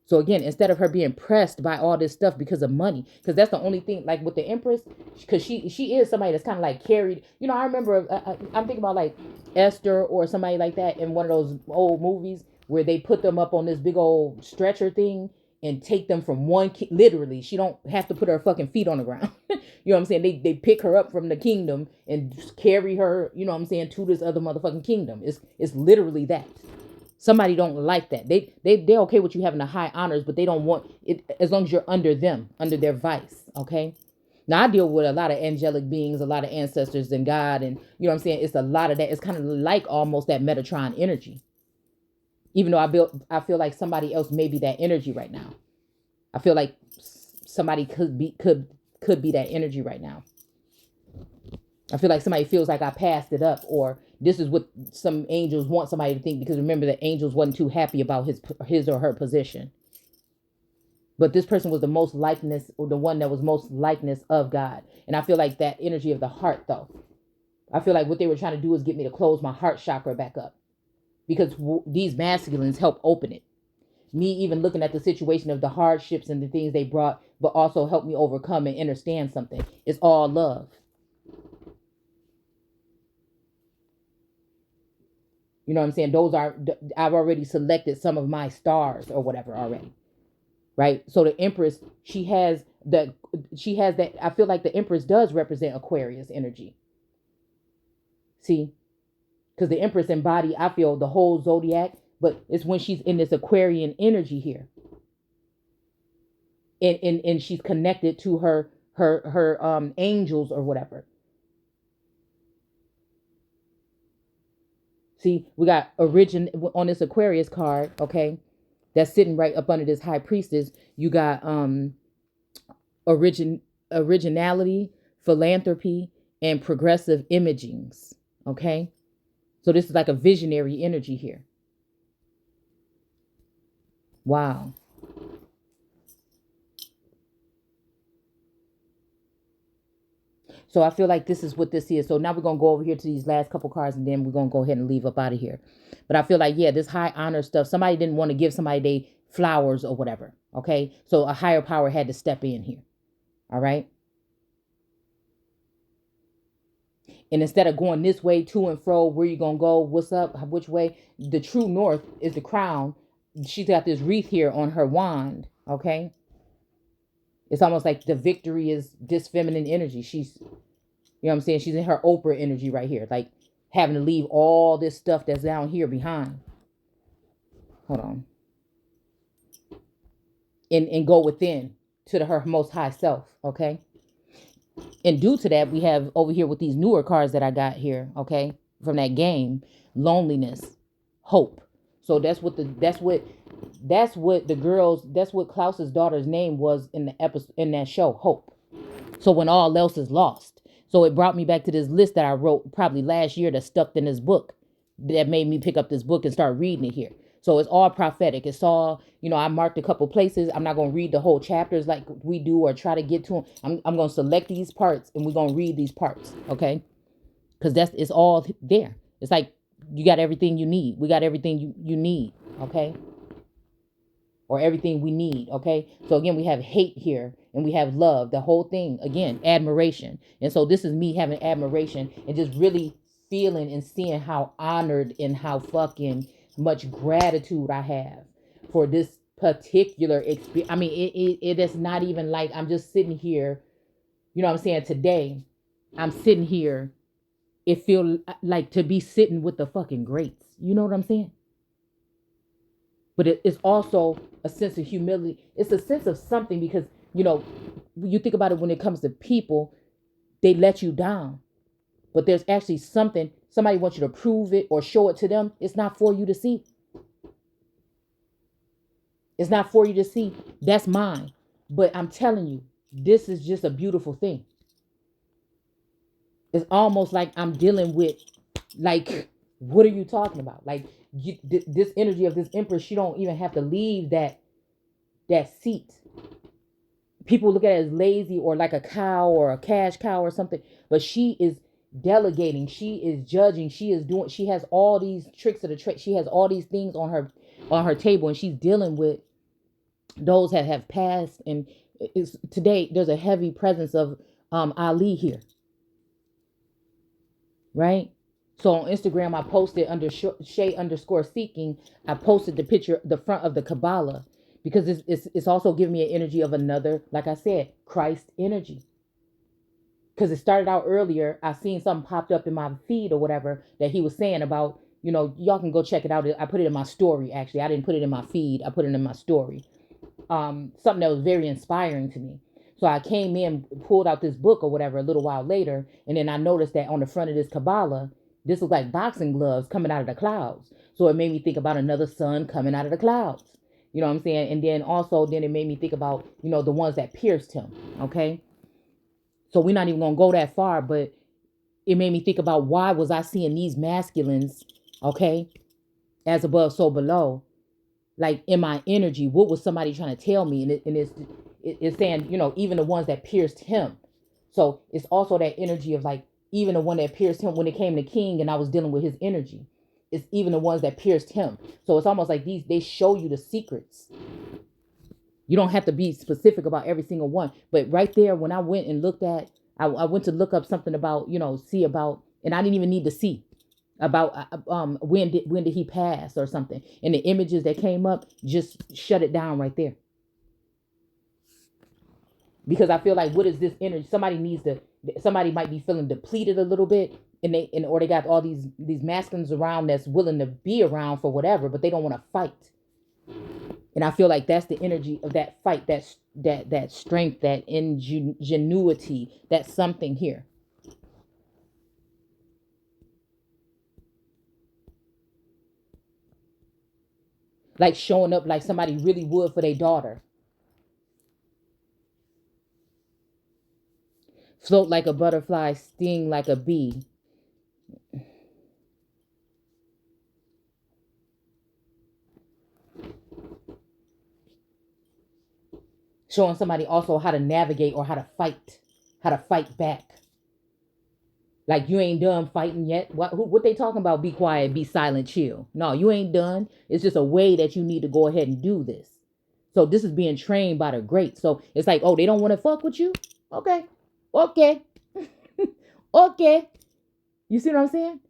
So again, instead of her being pressed by all this stuff because of money, because that's the only thing, like with the Empress, because she is somebody that's kind of like carried. I remember I'm thinking about like Esther or somebody like that in one of those old movies where they put them up on this big old stretcher thing and take them from literally, she don't have to put her fucking feet on the ground. You know what I'm saying? They pick her up from the kingdom and carry her, you know what I'm saying, to this other motherfucking kingdom. It's literally that. Somebody don't like that. They're okay with you having the high honors, but they don't want it as long as you're under them, under their vice. Okay. Now I deal with a lot of angelic beings, a lot of ancestors and God, and you know what I'm saying? It's a lot of that. It's kind of like almost that Metatron energy. Even though I feel like somebody else may be that energy right now. I feel like somebody could be that energy right now. I feel like somebody feels like I passed it up, or this is what some angels want somebody to think, because remember the angels wasn't too happy about his or her position. But this person was the most likeness, or the one that was most likeness of God. And I feel like that energy of the heart, though. I feel like what they were trying to do is get me to close my heart chakra back up, because these masculines help open it. Me even looking at the situation of the hardships and the things they brought, but also help me overcome and understand something. It's all love. You know what I'm saying? I've already selected some of my stars or whatever already. Right? So the Empress, she has that, I feel like the Empress does represent Aquarius energy. See? Because the Empress embody, I feel, the whole zodiac, but it's when she's in this Aquarian energy here. And she's connected to her angels or whatever. See, we got on this Aquarius card, okay, that's sitting right up under this High Priestess. You got originality, philanthropy, and progressive imagings, okay? So this is like a visionary energy here. Wow. So I feel like this is what this is. So now we're going to go over here to these last couple cards, and then we're going to go ahead and leave up out of here. But I feel like, yeah, this high honor stuff, somebody didn't want to give somebody they flowers or whatever. Okay. So a higher power had to step in here. All right. And instead of going this way, to and fro, where you going to go, what's up, which way, the true north is the crown. She's got this wreath here on her wand. Okay. It's almost like the victory is this feminine energy. She's, you know what I'm saying? She's in her Oprah energy right here. Like having to leave all this stuff that's down here behind. Hold on. And go within to her most high self. Okay. And due to that, we have over here with these newer cards that I got here. Okay. From that game, loneliness, hope. So that's what Klaus's daughter's name was in the episode, in that show, Hope. So when all else is lost. So it brought me back to this list that I wrote probably last year that stuck in this book, that made me pick up this book and start reading it here. So it's all prophetic. It's all, I marked a couple places. I'm not going to read the whole chapters like we do or try to get to them. I'm going to select these parts and we're going to read these parts. Okay. Because it's all there. It's like, you got everything you need. We got everything you need. Okay. Or everything we need. Okay. So again, we have hate here and we have love. The whole thing, again, admiration. And so this is me having admiration and just really feeling and seeing how honored and how fucking much gratitude I have for this particular experience. I mean, it is not even like I'm just sitting here, you know what I'm saying? Today, I'm sitting here. It feels like to be sitting with the fucking greats. You know what I'm saying? But it's also a sense of humility. It's a sense of something because, you think about it when it comes to people, they let you down. But there's actually something, somebody wants you to prove it or show it to them. It's not for you to see. It's not for you to see. That's mine. But I'm telling you, this is just a beautiful thing. It's almost like I'm dealing with, like, what are you talking about? Like, this energy of this Empress, she don't even have to leave that seat. People look at it as lazy or like a cow or a cash cow or something. But she is delegating. She is judging. She has all these tricks of the trade. She has all these things on her table, and she's dealing with those that have passed. And today there's a heavy presence of Ali here, right? So on Instagram, I posted under 𝘨_seeking, I posted the picture, the front of the Kabbalah, because it's also giving me an energy of another, like I said, Christ energy. Because it started out earlier, I seen something popped up in my feed or whatever that he was saying about, y'all can go check it out. I put it in my story, actually. I didn't put it in my feed. I put it in my story. Something that was very inspiring to me. So I came in, pulled out this book or whatever a little while later, and then I noticed that on the front of this Kabbalah, this looked like boxing gloves coming out of the clouds. So it made me think about another sun coming out of the clouds. You know what I'm saying? And then also, then it made me think about, the ones that pierced him. Okay. So we're not even going to go that far, but it made me think about, why was I seeing these masculines, okay, as above, so below, like in my energy? What was somebody trying to tell me? And it's saying, even the ones that pierced him. So it's also that energy of like, even the one that pierced him when it came to King and I was dealing with his energy. It's even the ones that pierced him. So it's almost like they show you the secrets. You don't have to be specific about every single one. But right there, when I went and looked at, I went to look up something about, see about, and I didn't even need to see about when did he pass or something. And the images that came up just shut it down right there. Because I feel like, what is this energy? Somebody might be feeling depleted a little bit, or they got all these masculines around that's willing to be around for whatever, but they don't want to fight. And I feel like that's the energy of that fight, that strength, that ingenuity, that's something here. Like showing up like somebody really would for their daughter. Float like a butterfly, sting like a bee. Showing somebody also how to navigate or how to fight back. Like, you ain't done fighting yet. What they talking about? Be quiet, be silent, chill. No, you ain't done. It's just a way that you need to go ahead and do this. So this is being trained by the great. So it's like, oh, they don't want to fuck with you? Okay. Okay. Okay. You see what I'm saying?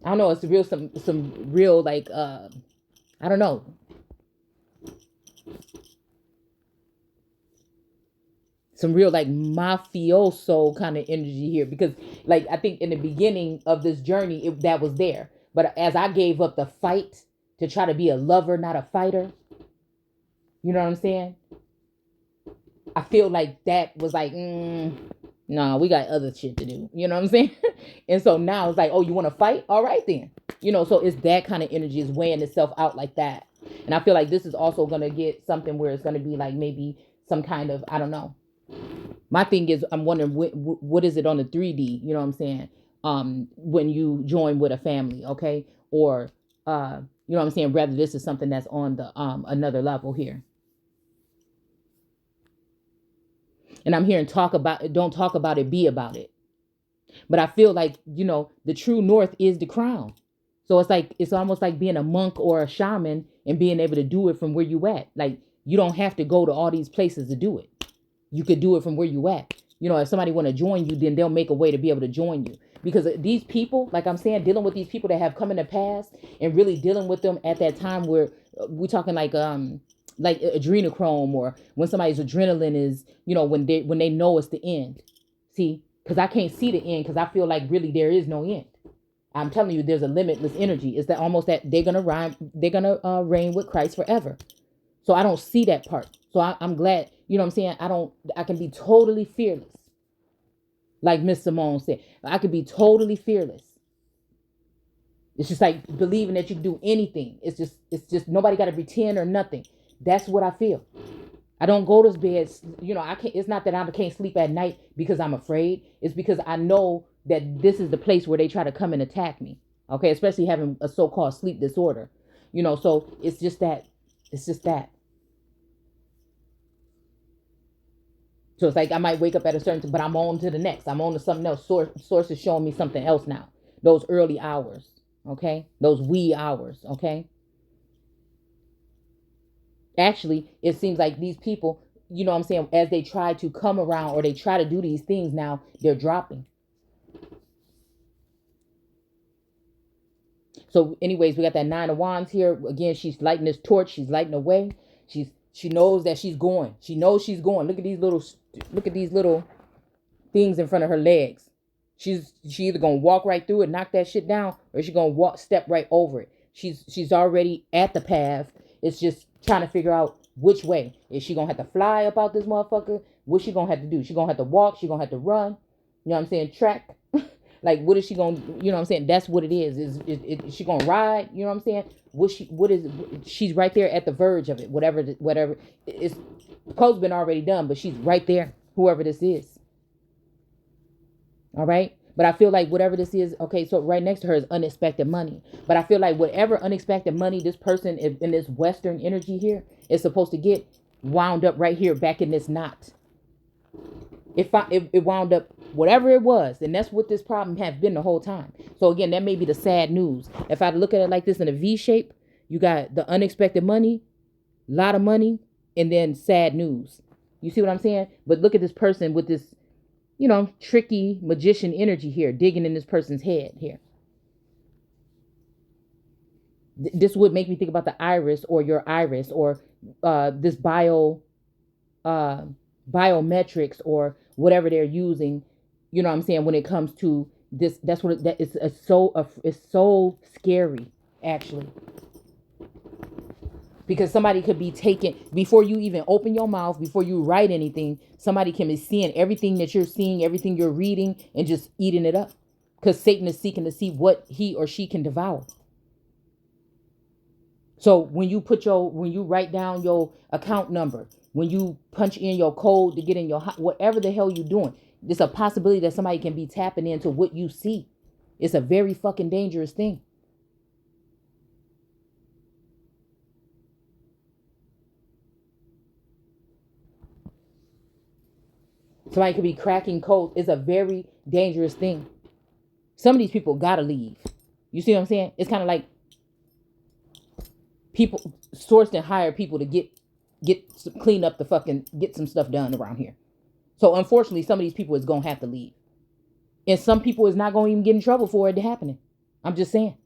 I don't know. It's real, some real, like, I don't know. Some real, like, mafioso kind of energy here. Because, like, I think in the beginning of this journey, that was there. But as I gave up the fight to try to be a lover, not a fighter, you know what I'm saying? I feel like that was like, no, we got other shit to do. You know what I'm saying? And so now it's like, oh, you want to fight? All right, then. So it's that kind of energy is weighing itself out like that. And I feel like this is also going to get something where it's going to be like maybe some kind of, I don't know. My thing is, I'm wondering what is it on the 3D? You know what I'm saying? When you join with a family, okay? Or, you know what I'm saying? Rather, this is something that's on the another level here. And I'm hearing don't talk about it, be about it. But I feel like, the true north is the crown. So it's almost like being a monk or a shaman and being able to do it from where you at. Like, you don't have to go to all these places to do it. You could do it from where you at. If somebody want to join you, then they'll make a way to be able to join you. Because these people, like I'm saying, dealing with these people that have come in the past and really dealing with them at that time where we're talking like adrenochrome, or when somebody's adrenaline is, when they know it's the end. See, because I can't see the end, because I feel like really there is no end. I'm telling you, there's a limitless energy. It's that almost that they're gonna reign with Christ forever. So I don't see that part. So I'm glad, you know what I'm saying? I can be totally fearless. Like Miss Simone said, I could be totally fearless. It's just like believing that you can do anything. It's just nobody got to pretend or nothing. That's what I feel. I don't go to bed, I can't. It's not that I can't sleep at night because I'm afraid. It's because I know that this is the place where they try to come and attack me. Okay, especially having a so-called sleep disorder. So it's just that. So it's like I might wake up at a certain time, but I'm on to the next. I'm on to something else. Source is showing me something else now. Those early hours, okay? Those wee hours, okay? Actually, it seems like these people, you know what I'm saying, as they try to come around or they try to do these things now, they're dropping. So anyways, we got that 9 of Wands here. Again, she's lighting this torch. She's lighting the way. She knows that she's going. She knows she's going. Look at these little things in front of her legs. She either gonna walk right through it, knock that shit down, or she's gonna step right over it. She's already at the path. It's just trying to figure out which way. Is she gonna have to fly up out this motherfucker? What she gonna have to do? She gonna have to walk. She gonna have to run. You know what I'm saying? Track. Like, what is she gonna? You know what I'm saying? That's what it is. Is she gonna ride? You know what I'm saying? She's right there at the verge of it. Whatever. It's supposed to been already done, but she's right there. Whoever this is. All right. But I feel like whatever this is, okay, so right next to her is unexpected money. But I feel like whatever unexpected money this person in this Western energy here is supposed to get wound up right here back in this knot. It wound up whatever it was. And that's what this problem has been the whole time. So again, that may be the sad news. If I look at it like this in a V shape, you got the unexpected money, a lot of money, and then sad news. You see what I'm saying? But look at this person with this, you know, tricky magician energy here, digging in this person's head here. This would make me think about the iris or your iris or this biometrics or whatever they're using. You know what I'm saying? When it comes to this, that's what it's so scary, actually. Because somebody could be taken, before you even open your mouth, before you write anything, somebody can be seeing everything that you're seeing, everything you're reading, and just eating it up. Because Satan is seeking to see what he or she can devour. So when you write down your account number, when you punch in your code to get in your, whatever the hell you're doing, there's a possibility that somebody can be tapping into what you see. It's a very fucking dangerous thing. Somebody could be cracking codes. It's a very dangerous thing. Some of these people gotta leave. You see what I'm saying? It's kind of like people sourced and hired people to clean up get some stuff done around here. So unfortunately, some of these people is gonna have to leave, and some people is not gonna even get in trouble for it happening. I'm just saying,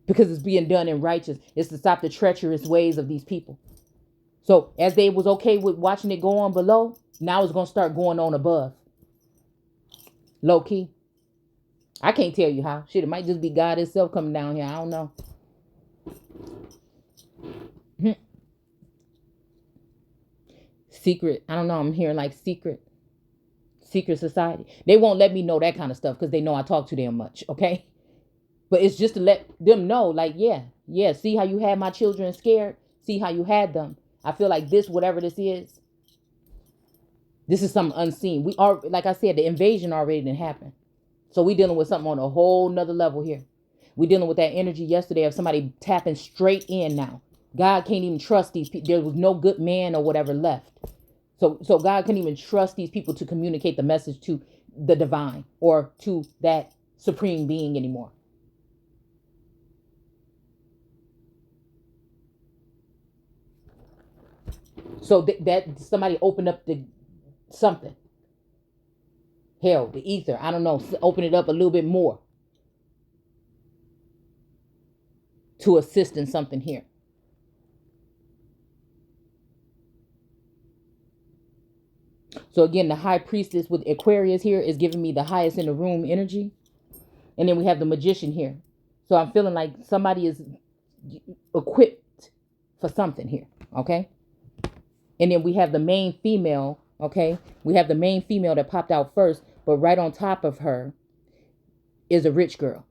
because it's being done in righteous. It's to stop the treacherous ways of these people. So as they was okay with watching it go on below, now it's going to start going on above. Low key. I can't tell you how. Shit, it might just be God itself coming down here. I don't know. Secret. I don't know. I'm hearing like secret society. They won't let me know that kind of stuff because they know I talk to them much. Okay. But it's just to let them know, like, yeah. See how you had my children scared? See how you had them? I feel like this, whatever this is something unseen. We are, like I said, the invasion already didn't happen. So we dealing with something on a whole nother level here. We dealing with that energy yesterday of somebody tapping straight in now. God can't even trust these people. There was no good man or whatever left. So God couldn't even trust these people to communicate the message to the divine or to that supreme being anymore. So that somebody opened up something. Hell, the ether. I don't know. Open it up a little bit more to assist in something here. So again, the high priestess with Aquarius here is giving me the highest in the room energy. And then we have the magician here. So I'm feeling like somebody is equipped for something here. Okay. And then we have the main female, okay? We have the main female that popped out first, but right on top of her is a rich girl.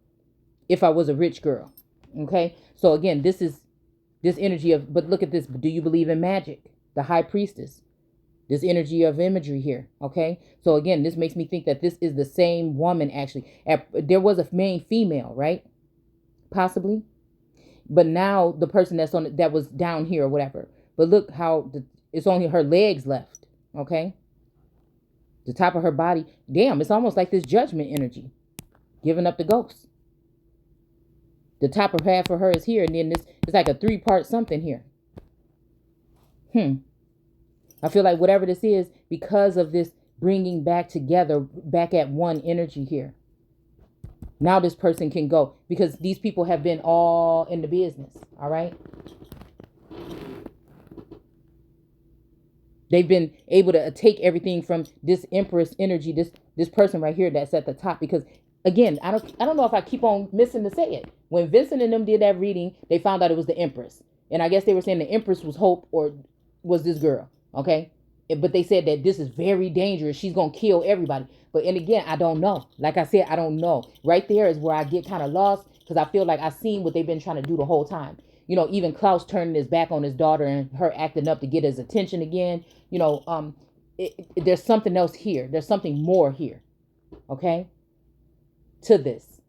If I was a rich girl, okay? So again, this is this energy of, but look at this. Do you believe in magic? The high priestess. This energy of imagery here, okay? So again, this makes me think that this is the same woman actually. There was a main female, right? Possibly. But now the person that was down here or whatever. But look how it's only her legs left. Okay. The top of her body. Damn, it's almost like this judgment energy. Giving up the ghost. The top of half of her is here. And then this it's like a 3-part something here. I feel like whatever this is, because of this bringing back together, back at one energy here. Now this person can go, because these people have been all in the business. All right. They've been able to take everything from this Empress energy, this person right here that's at the top. Because again, I don't know if I keep on missing to say it. When Vincent and them did that reading, they found out it was the Empress. And I guess they were saying the Empress was Hope, or was this girl. Okay. But they said that this is very dangerous. She's going to kill everybody. But, and again, I don't know. Like I said, I don't know. Right there is where I get kind of lost, because I feel like I've seen what they've been trying to do the whole time. You know, even Klaus turning his back on his daughter and her acting up to get his attention again. You know, there's something else here. There's something more here. Okay. To this.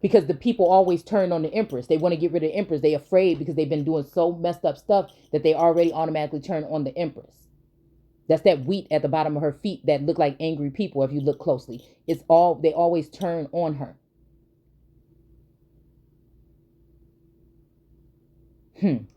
Because the people always turn on the Empress. They want to get rid of the Empress. They're afraid because they've been doing so messed up stuff that they already automatically turn on the Empress. That's that wheat at the bottom of her feet that look like angry people if you look closely. They always turn on her. And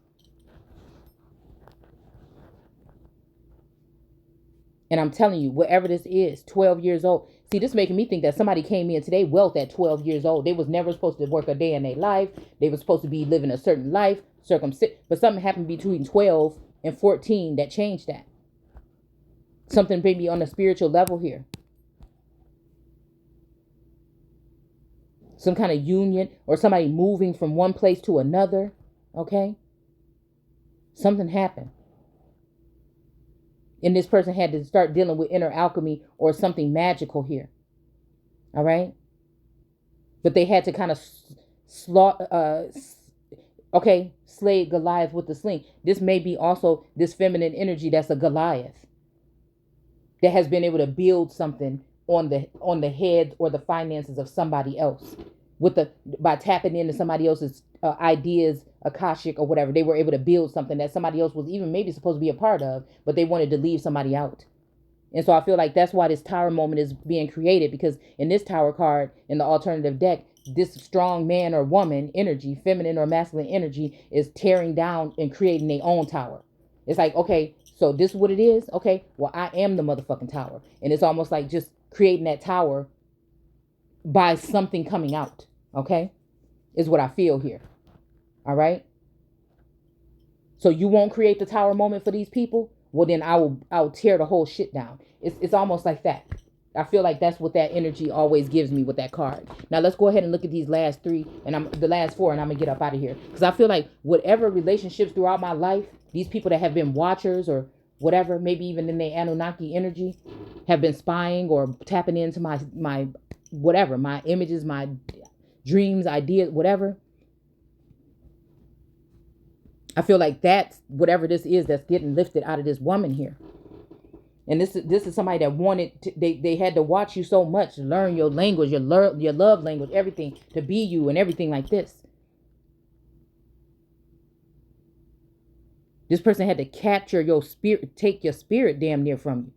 I'm telling you, whatever this is, 12 years old. See, this is making me think that somebody came in today, wealth at 12 years old. They was never supposed to work a day in their life. They were supposed to be living a certain life, but something happened between 12 and 14 that changed that. Something maybe on a spiritual level here. Some kind of union, or somebody moving from one place to another. Okay. Something happened. And this person had to start dealing with inner alchemy or something magical here. All right. But they had to kind of slay Goliath with the sling. This may be also this feminine energy that's a Goliath that has been able to build something on the head or the finances of somebody else by tapping into somebody else's ideas, Akashic or whatever. They were able to build something that somebody else was even maybe supposed to be a part of, but they wanted to leave somebody out. And so I feel like that's why this tower moment is being created, because in this tower card in the alternative deck, this strong man or woman energy, feminine or masculine energy, is tearing down and creating their own tower. It's like, okay, so this is what it is. Okay, well, I am the motherfucking tower. And it's almost like just creating that tower by something coming out. Okay, is what I feel here. All right. So you won't create the tower moment for these people? Well, then I'll tear the whole shit down. It's almost like that. I feel like that's what that energy always gives me with that card. Now let's go ahead and look at these last 3 and the last 4, and I'm gonna get up out of here. Because I feel like whatever relationships throughout my life, these people that have been watchers or whatever, maybe even in their Anunnaki energy, have been spying or tapping into my whatever, my images, my dreams, ideas, whatever. I feel like that's whatever this is that's getting lifted out of this woman here. And this is somebody that wanted to, they had to watch you so much, learn your language, your love language, everything, to be you and everything like this. This person had to capture your spirit, take your spirit damn near from you,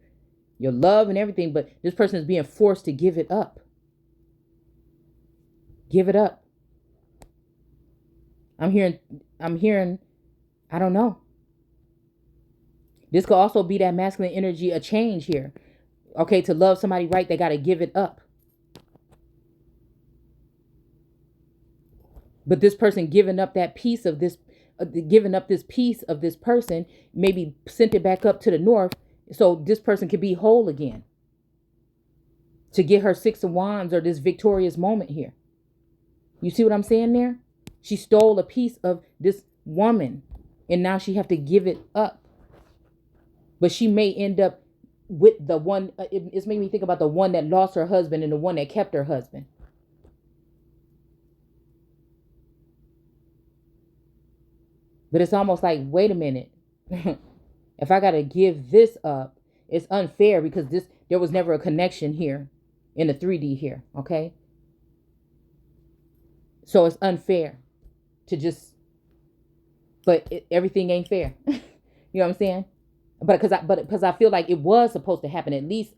your love and everything. But this person is being forced to give it up. Give it up. I'm hearing, I don't know. This could also be that masculine energy, a change here. Okay, to love somebody right, they got to give it up. But this person giving up that piece of this, giving up this piece of this person, maybe sent it back up to the north so this person could be whole again. To get her 6 of Wands or this victorious moment here. You see what I'm saying there? She stole a piece of this woman and now she have to give it up. But she may end up with the one, it's making me think about the one that lost her husband and the one that kept her husband. But it's almost like, wait a minute. If I got to give this up, it's unfair because there was never a connection here in the 3D here. Okay. So it's unfair to just, but everything ain't fair. You know what I'm saying? Because I feel like it was supposed to happen, at least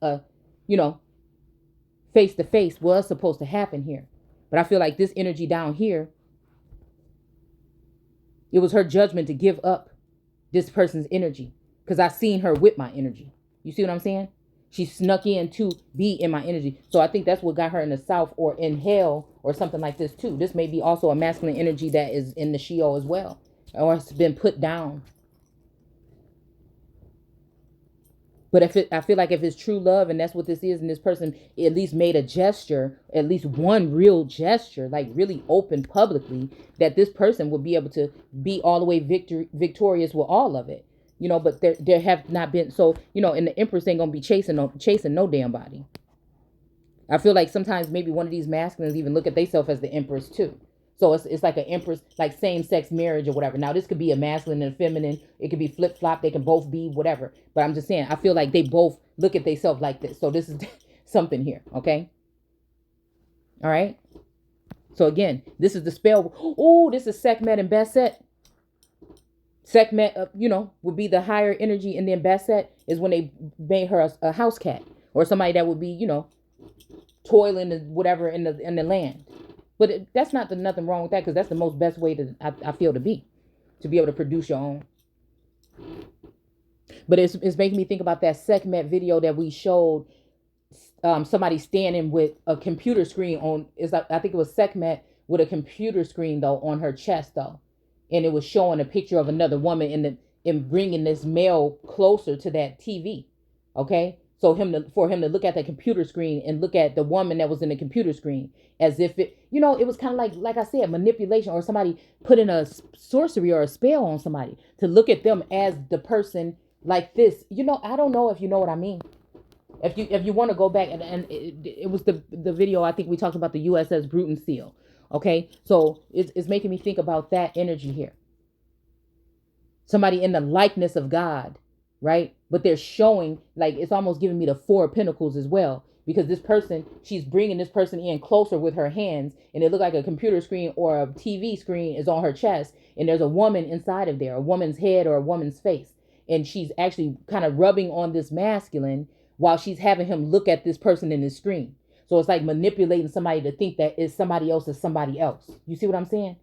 you know, face to face was supposed to happen here. But I feel like this energy down here, it was her judgment to give up this person's energy, because I seen her with my energy. You see what I'm saying? She snuck in to be in my energy. So I think that's what got her in the south or in hell or something like this too. This may be also a masculine energy that is in the Sheol as well, or it's been put down. But I feel like if it's true love and that's what this is, and this person at least made a gesture, at least one real gesture, like really open publicly, that this person would be able to be all the way victorious with all of it. You know, but there have not been. So, you know, and the Empress ain't gonna be chasing no damn body. I feel like sometimes maybe one of these masculines even look at themselves as the Empress too. So it's like an Empress, like same-sex marriage or whatever. Now, this could be a masculine and a feminine. It could be flip-flop. They can both be whatever. But I'm just saying, I feel like they both look at themselves like this. So this is something here, okay? All right? So again, this is the spell. Oh, this is Sekhmet and Bastet. Sekhmet, you know, would be the higher energy. And then Bastet is when they made her a house cat. Or somebody that would be, you know, toiling whatever in the land. But that's not nothing wrong with that, because that's the most best way to I feel to be able to produce your own. But it's making me think about that Sekhmet video that we showed. Somebody standing with a computer screen on. I think it was Sekhmet with a computer screen though on her chest though, and it was showing a picture of another woman in bringing this male closer to that TV. Okay. So for him to look at the computer screen and look at the woman that was in the computer screen as if it, you know, it was kind of like I said, manipulation, or somebody putting a sorcery or a spell on somebody to look at them as the person like this. You know, I don't know if you know what I mean. If you want to go back and it was the video, I think we talked about the USS Bruton Seal. Okay, so it's making me think about that energy here. Somebody in the likeness of God. Right? But they're showing, like, it's almost giving me the Four of Pentacles as well, because this person, she's bringing this person in closer with her hands, and it looked like a computer screen or a TV screen is on her chest, and there's a woman inside of there, a woman's head or a woman's face, and she's actually kind of rubbing on this masculine while she's having him look at this person in the screen. So it's like manipulating somebody to think that is somebody else is somebody else. You see what I'm saying?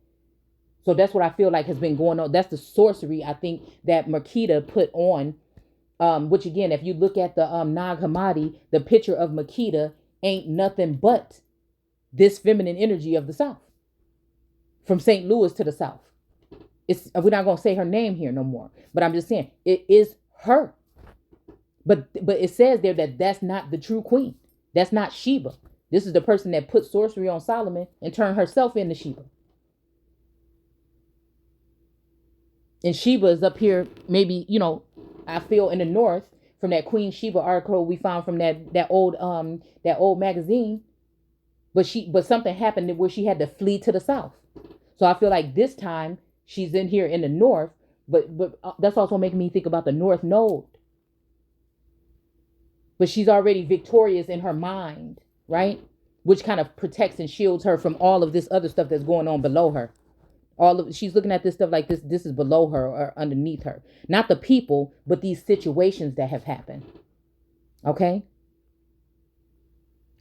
So that's what I feel like has been going on. That's the sorcery I think that Makeda put on. Which again, if you look at the Nag Hammadi, the picture of Makeda ain't nothing but this feminine energy of the South. From St. Louis to the South. We're not going to say her name here no more. But I'm just saying, it is her. But it says there that that's not the true queen. That's not Sheba. This is the person that put sorcery on Solomon and turned herself into Sheba. And Sheba is up here, maybe, you know, I feel in the north from that Queen Sheba article we found from that old magazine. But something happened where she had to flee to the south. So I feel like this time she's in here in the north, but that's also making me think about the North Node. But she's already victorious in her mind, right? Which kind of protects and shields her from all of this other stuff that's going on below her. She's looking at this stuff like this is below her or underneath her. Not the people, but these situations that have happened. Okay?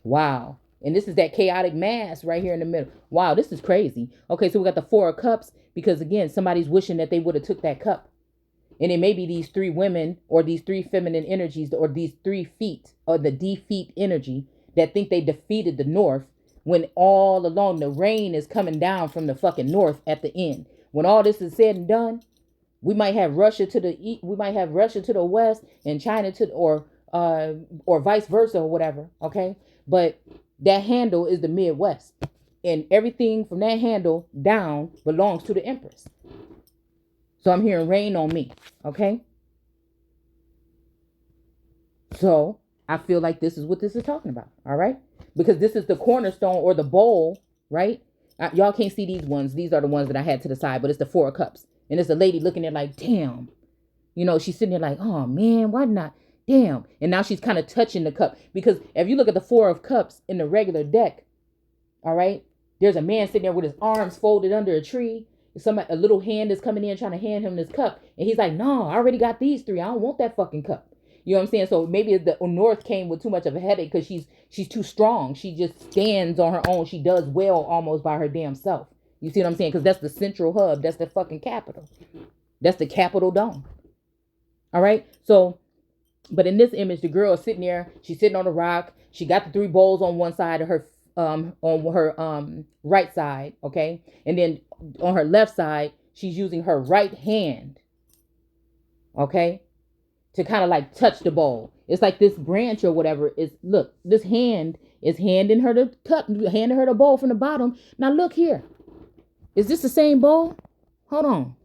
Wow. And this is that chaotic mass right here in the middle. Wow, this is crazy. Okay, so we got the Four of Cups because, again, somebody's wishing that they would have took that cup. And it may be these three women or these three feminine energies or these 3 feet or the defeat energy that think they defeated the North. When all along the rain is coming down from the fucking north at the end. When all this is said and done, we might have Russia to the east, we might have Russia to the west and China to or vice versa or whatever. Okay, but that handle is the Midwest, and everything from that handle down belongs to the Empress. So I'm hearing rain on me. Okay, so I feel like this is what this is talking about. All right. Because this is the cornerstone or the bowl, right? Y'all can't see these ones. These are the ones that I had to the side, but it's the Four of Cups. And it's a lady looking at like, damn. You know, she's sitting there like, oh, man, why not? Damn. And now she's kind of touching the cup. Because if you look at the Four of Cups in the regular deck, all right, there's a man sitting there with his arms folded under a tree. a little hand is coming in trying to hand him this cup. And he's like, no, I already got these 3. I don't want that fucking cup. You know what I'm saying? So maybe the North came with too much of a headache because she's too strong. She just stands on her own. She does well almost by her damn self. You see what I'm saying? Because that's the central hub. That's the fucking capital. That's the capital dome. All right. So, but in this image, the girl is sitting there. She's sitting on a rock. She got the 3 bowls on one side of her, on her right side. Okay. And then on her left side, she's using her right hand. Okay. To kind of like touch the bowl. It's like this branch or whatever is, look, this hand is handing her the cup, handing her the bowl from the bottom. Now look here. Is this the same bowl? Hold on.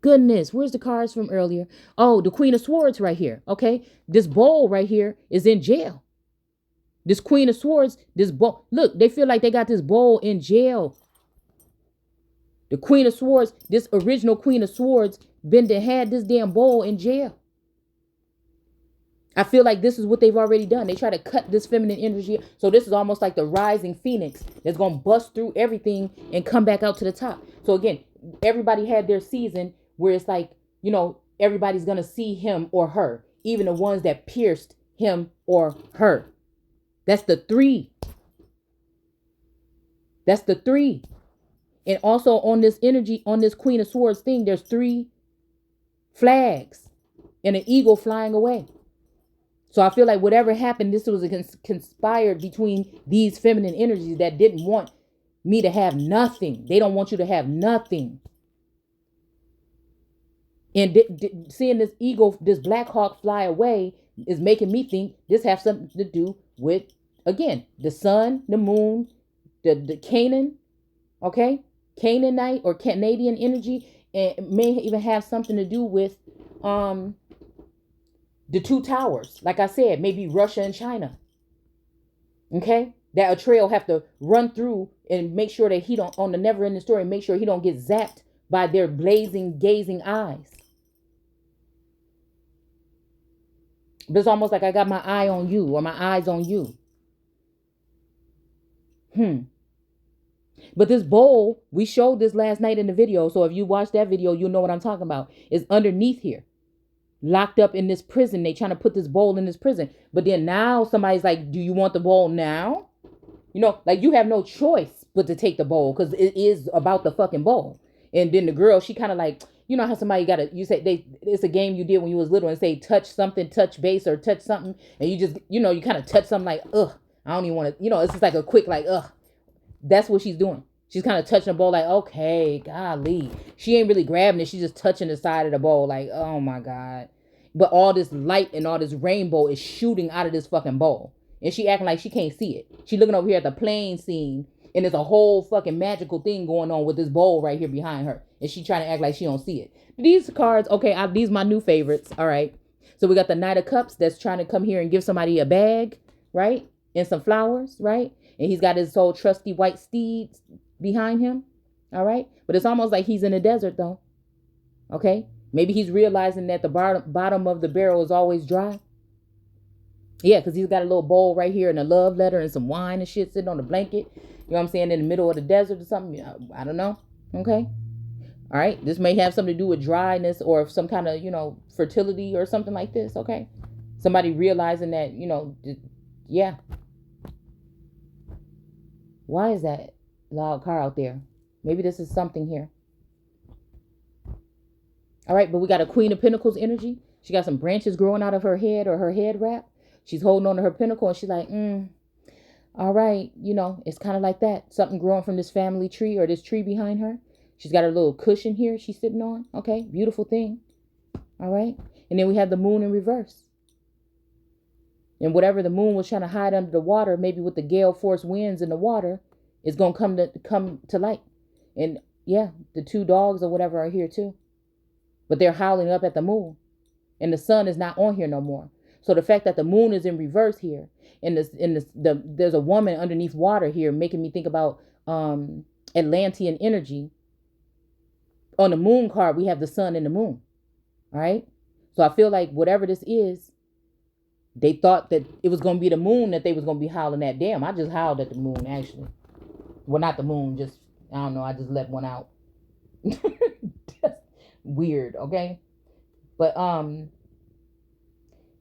Goodness, where's the cards from earlier? Oh, the Queen of Swords right here. Okay. This bowl right here is in jail. This Queen of Swords, this bowl. Look, they feel like they got this bowl in jail. The Queen of Swords, this original Queen of Swords, Bender had this damn bowl in jail. I feel like this is what they've already done. They try to cut this feminine energy. So this is almost like the rising phoenix that's going to bust through everything and come back out to the top. So again, everybody had their season where it's like, you know, everybody's going to see him or her, even the ones that pierced him or her. That's the 3. That's the 3. And also on this energy, on this Queen of Swords thing, there's 3 flags and an eagle flying away. So I feel like whatever happened, this was conspired between these feminine energies that didn't want me to have nothing. They don't want you to have nothing. And seeing this eagle, this Black Hawk fly away is making me think this has something to do with, again, the sun, the moon, the Canaan, okay? Canaanite or Canadian energy, and may even have something to do with the 2 towers. Like I said, maybe Russia and China. Okay? That Atre will have to run through and make sure that he don't, on the never ending story, make sure he don't get zapped by their blazing, gazing eyes. But it's almost like I got my eye on you or my eyes on you. But this bowl, we showed this last night in the video. So if you watch that video, you'll know what I'm talking about. It's underneath here. Locked up in this prison. They trying to put this bowl in this prison. But then now somebody's like, do you want the bowl now? You know, like you have no choice but to take the bowl because it is about the fucking bowl. And then the girl, she kind of like, you know how somebody got to, you say, it's a game you did when you was little and say touch something, touch base or touch something. And you just, you know, you kind of touch something like, ugh, I don't even want to, you know, it's just like a quick like, ugh. That's what she's doing. She's kind of touching the bowl like, okay, golly. She ain't really grabbing it. She's just touching the side of the bowl like, oh my God. But all this light and all this rainbow is shooting out of this fucking bowl. And she acting like she can't see it. She looking over here at the plane scene. And there's a whole fucking magical thing going on with this bowl right here behind her. And she trying to act like she don't see it. These cards, okay, these are my new favorites. All right. So we got the Knight of Cups that's trying to come here and give somebody a bag, right? And some flowers, right? And he's got his whole trusty white steed behind him. All right. But it's almost like he's in the desert, though. Okay. Maybe he's realizing that the bottom of the barrel is always dry. Yeah, because he's got a little bowl right here and a love letter and some wine and shit sitting on the blanket. You know what I'm saying? In the middle of the desert or something. I don't know. Okay. All right. This may have something to do with dryness or some kind of, you know, fertility or something like this. Okay. Somebody realizing that, you know, yeah. Why is that loud car out there? Maybe this is something here. All right, but we got a Queen of Pentacles energy. She got some branches growing out of her head or her head wrap. She's holding on to her pentacle and she's like, all right, you know, it's kind of like that. Something growing from this family tree or this tree behind her. She's got her little cushion here she's sitting on. Okay, beautiful thing. All right. And then we have the moon in reverse. And whatever the moon was trying to hide under the water, maybe with the gale force winds in the water, is going to come to light. And yeah, the 2 dogs or whatever are here too. But they're howling up at the moon. And the sun is not on here no more. So the fact that the moon is in reverse here, and there's a woman underneath water here, making me think about Atlantean energy. On the moon card, we have the sun and the moon. All right. So I feel like whatever this is, they thought that it was going to be the moon that they was going to be howling at. Damn, I just howled at the moon, actually. Well, not the moon, just I don't know. I just let one out. That's weird. Okay. But,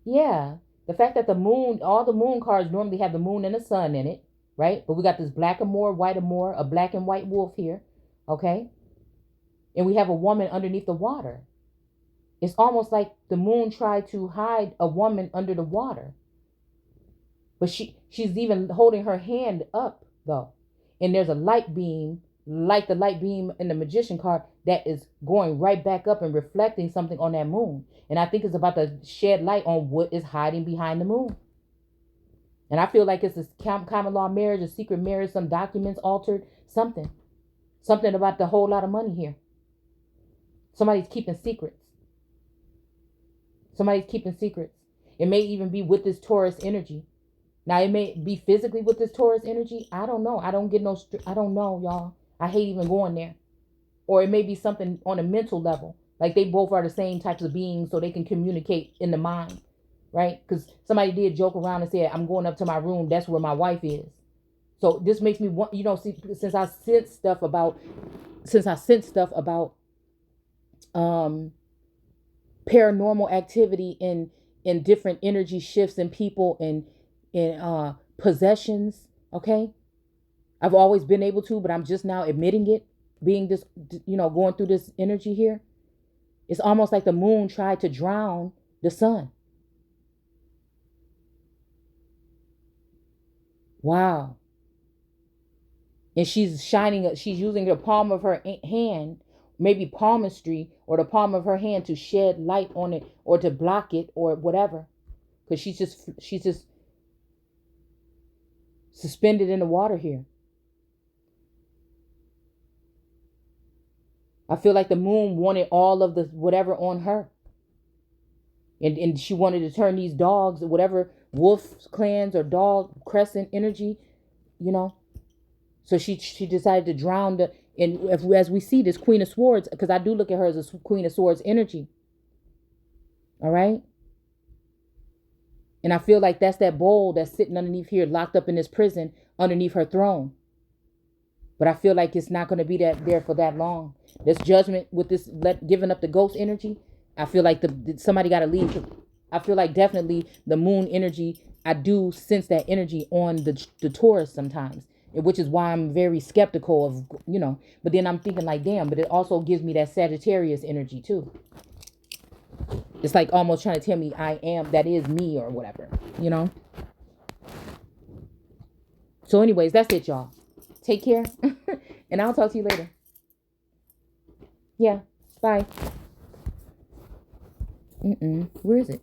yeah. The fact that the moon, all the moon cards normally have the moon and the sun in it, right? But we got this black amour, white amour, a black and white wolf here. Okay. And we have a woman underneath the water. It's almost like the moon tried to hide a woman under the water. But she's even holding her hand up, though. And there's a light beam, like the light beam in the magician card, that is going right back up and reflecting something on that moon. And I think it's about to shed light on what is hiding behind the moon. And I feel like it's a common law marriage, a secret marriage, some documents altered, something. Something about the whole lot of money here. Somebody's keeping secrets. Somebody's keeping secrets. It may even be with this Taurus energy. Now, it may be physically with this Taurus energy. I don't know. I don't know, y'all. I hate even going there. Or it may be something on a mental level. Like they both are the same types of beings, so they can communicate in the mind. Right? Because somebody did joke around and said, I'm going up to my room. That's where my wife is. So this makes me want, see, since I sense stuff about paranormal activity in different energy shifts in people and in possessions. Okay. I've always been able to, but I'm just now admitting it, being this, going through this energy here. It's almost like the moon tried to drown the sun. Wow. And she's using the palm of her hand, maybe palmistry, or the palm of her hand to shed light on it or to block it or whatever. Because she's just suspended in the water here. I feel like the moon wanted all of the whatever on her. And she wanted to turn these dogs, whatever wolf clans or dog crescent energy, So she decided to drown as we see this Queen of Swords, because I do look at her as a Queen of Swords energy. All right. And I feel like that's that bowl that's sitting underneath here, locked up in this prison underneath her throne. But I feel like it's not going to be there for that long. This judgment with this giving up the ghost energy, I feel like somebody got to leave. I feel like definitely the moon energy, I do sense that energy on the Taurus sometimes, which is why I'm very skeptical of, but then I'm thinking like, damn, but it also gives me that Sagittarius energy too. It's like almost trying to tell me that is me or whatever, So anyways, that's it, y'all. Take care. And I'll talk to you later. Yeah. Bye. Where is it?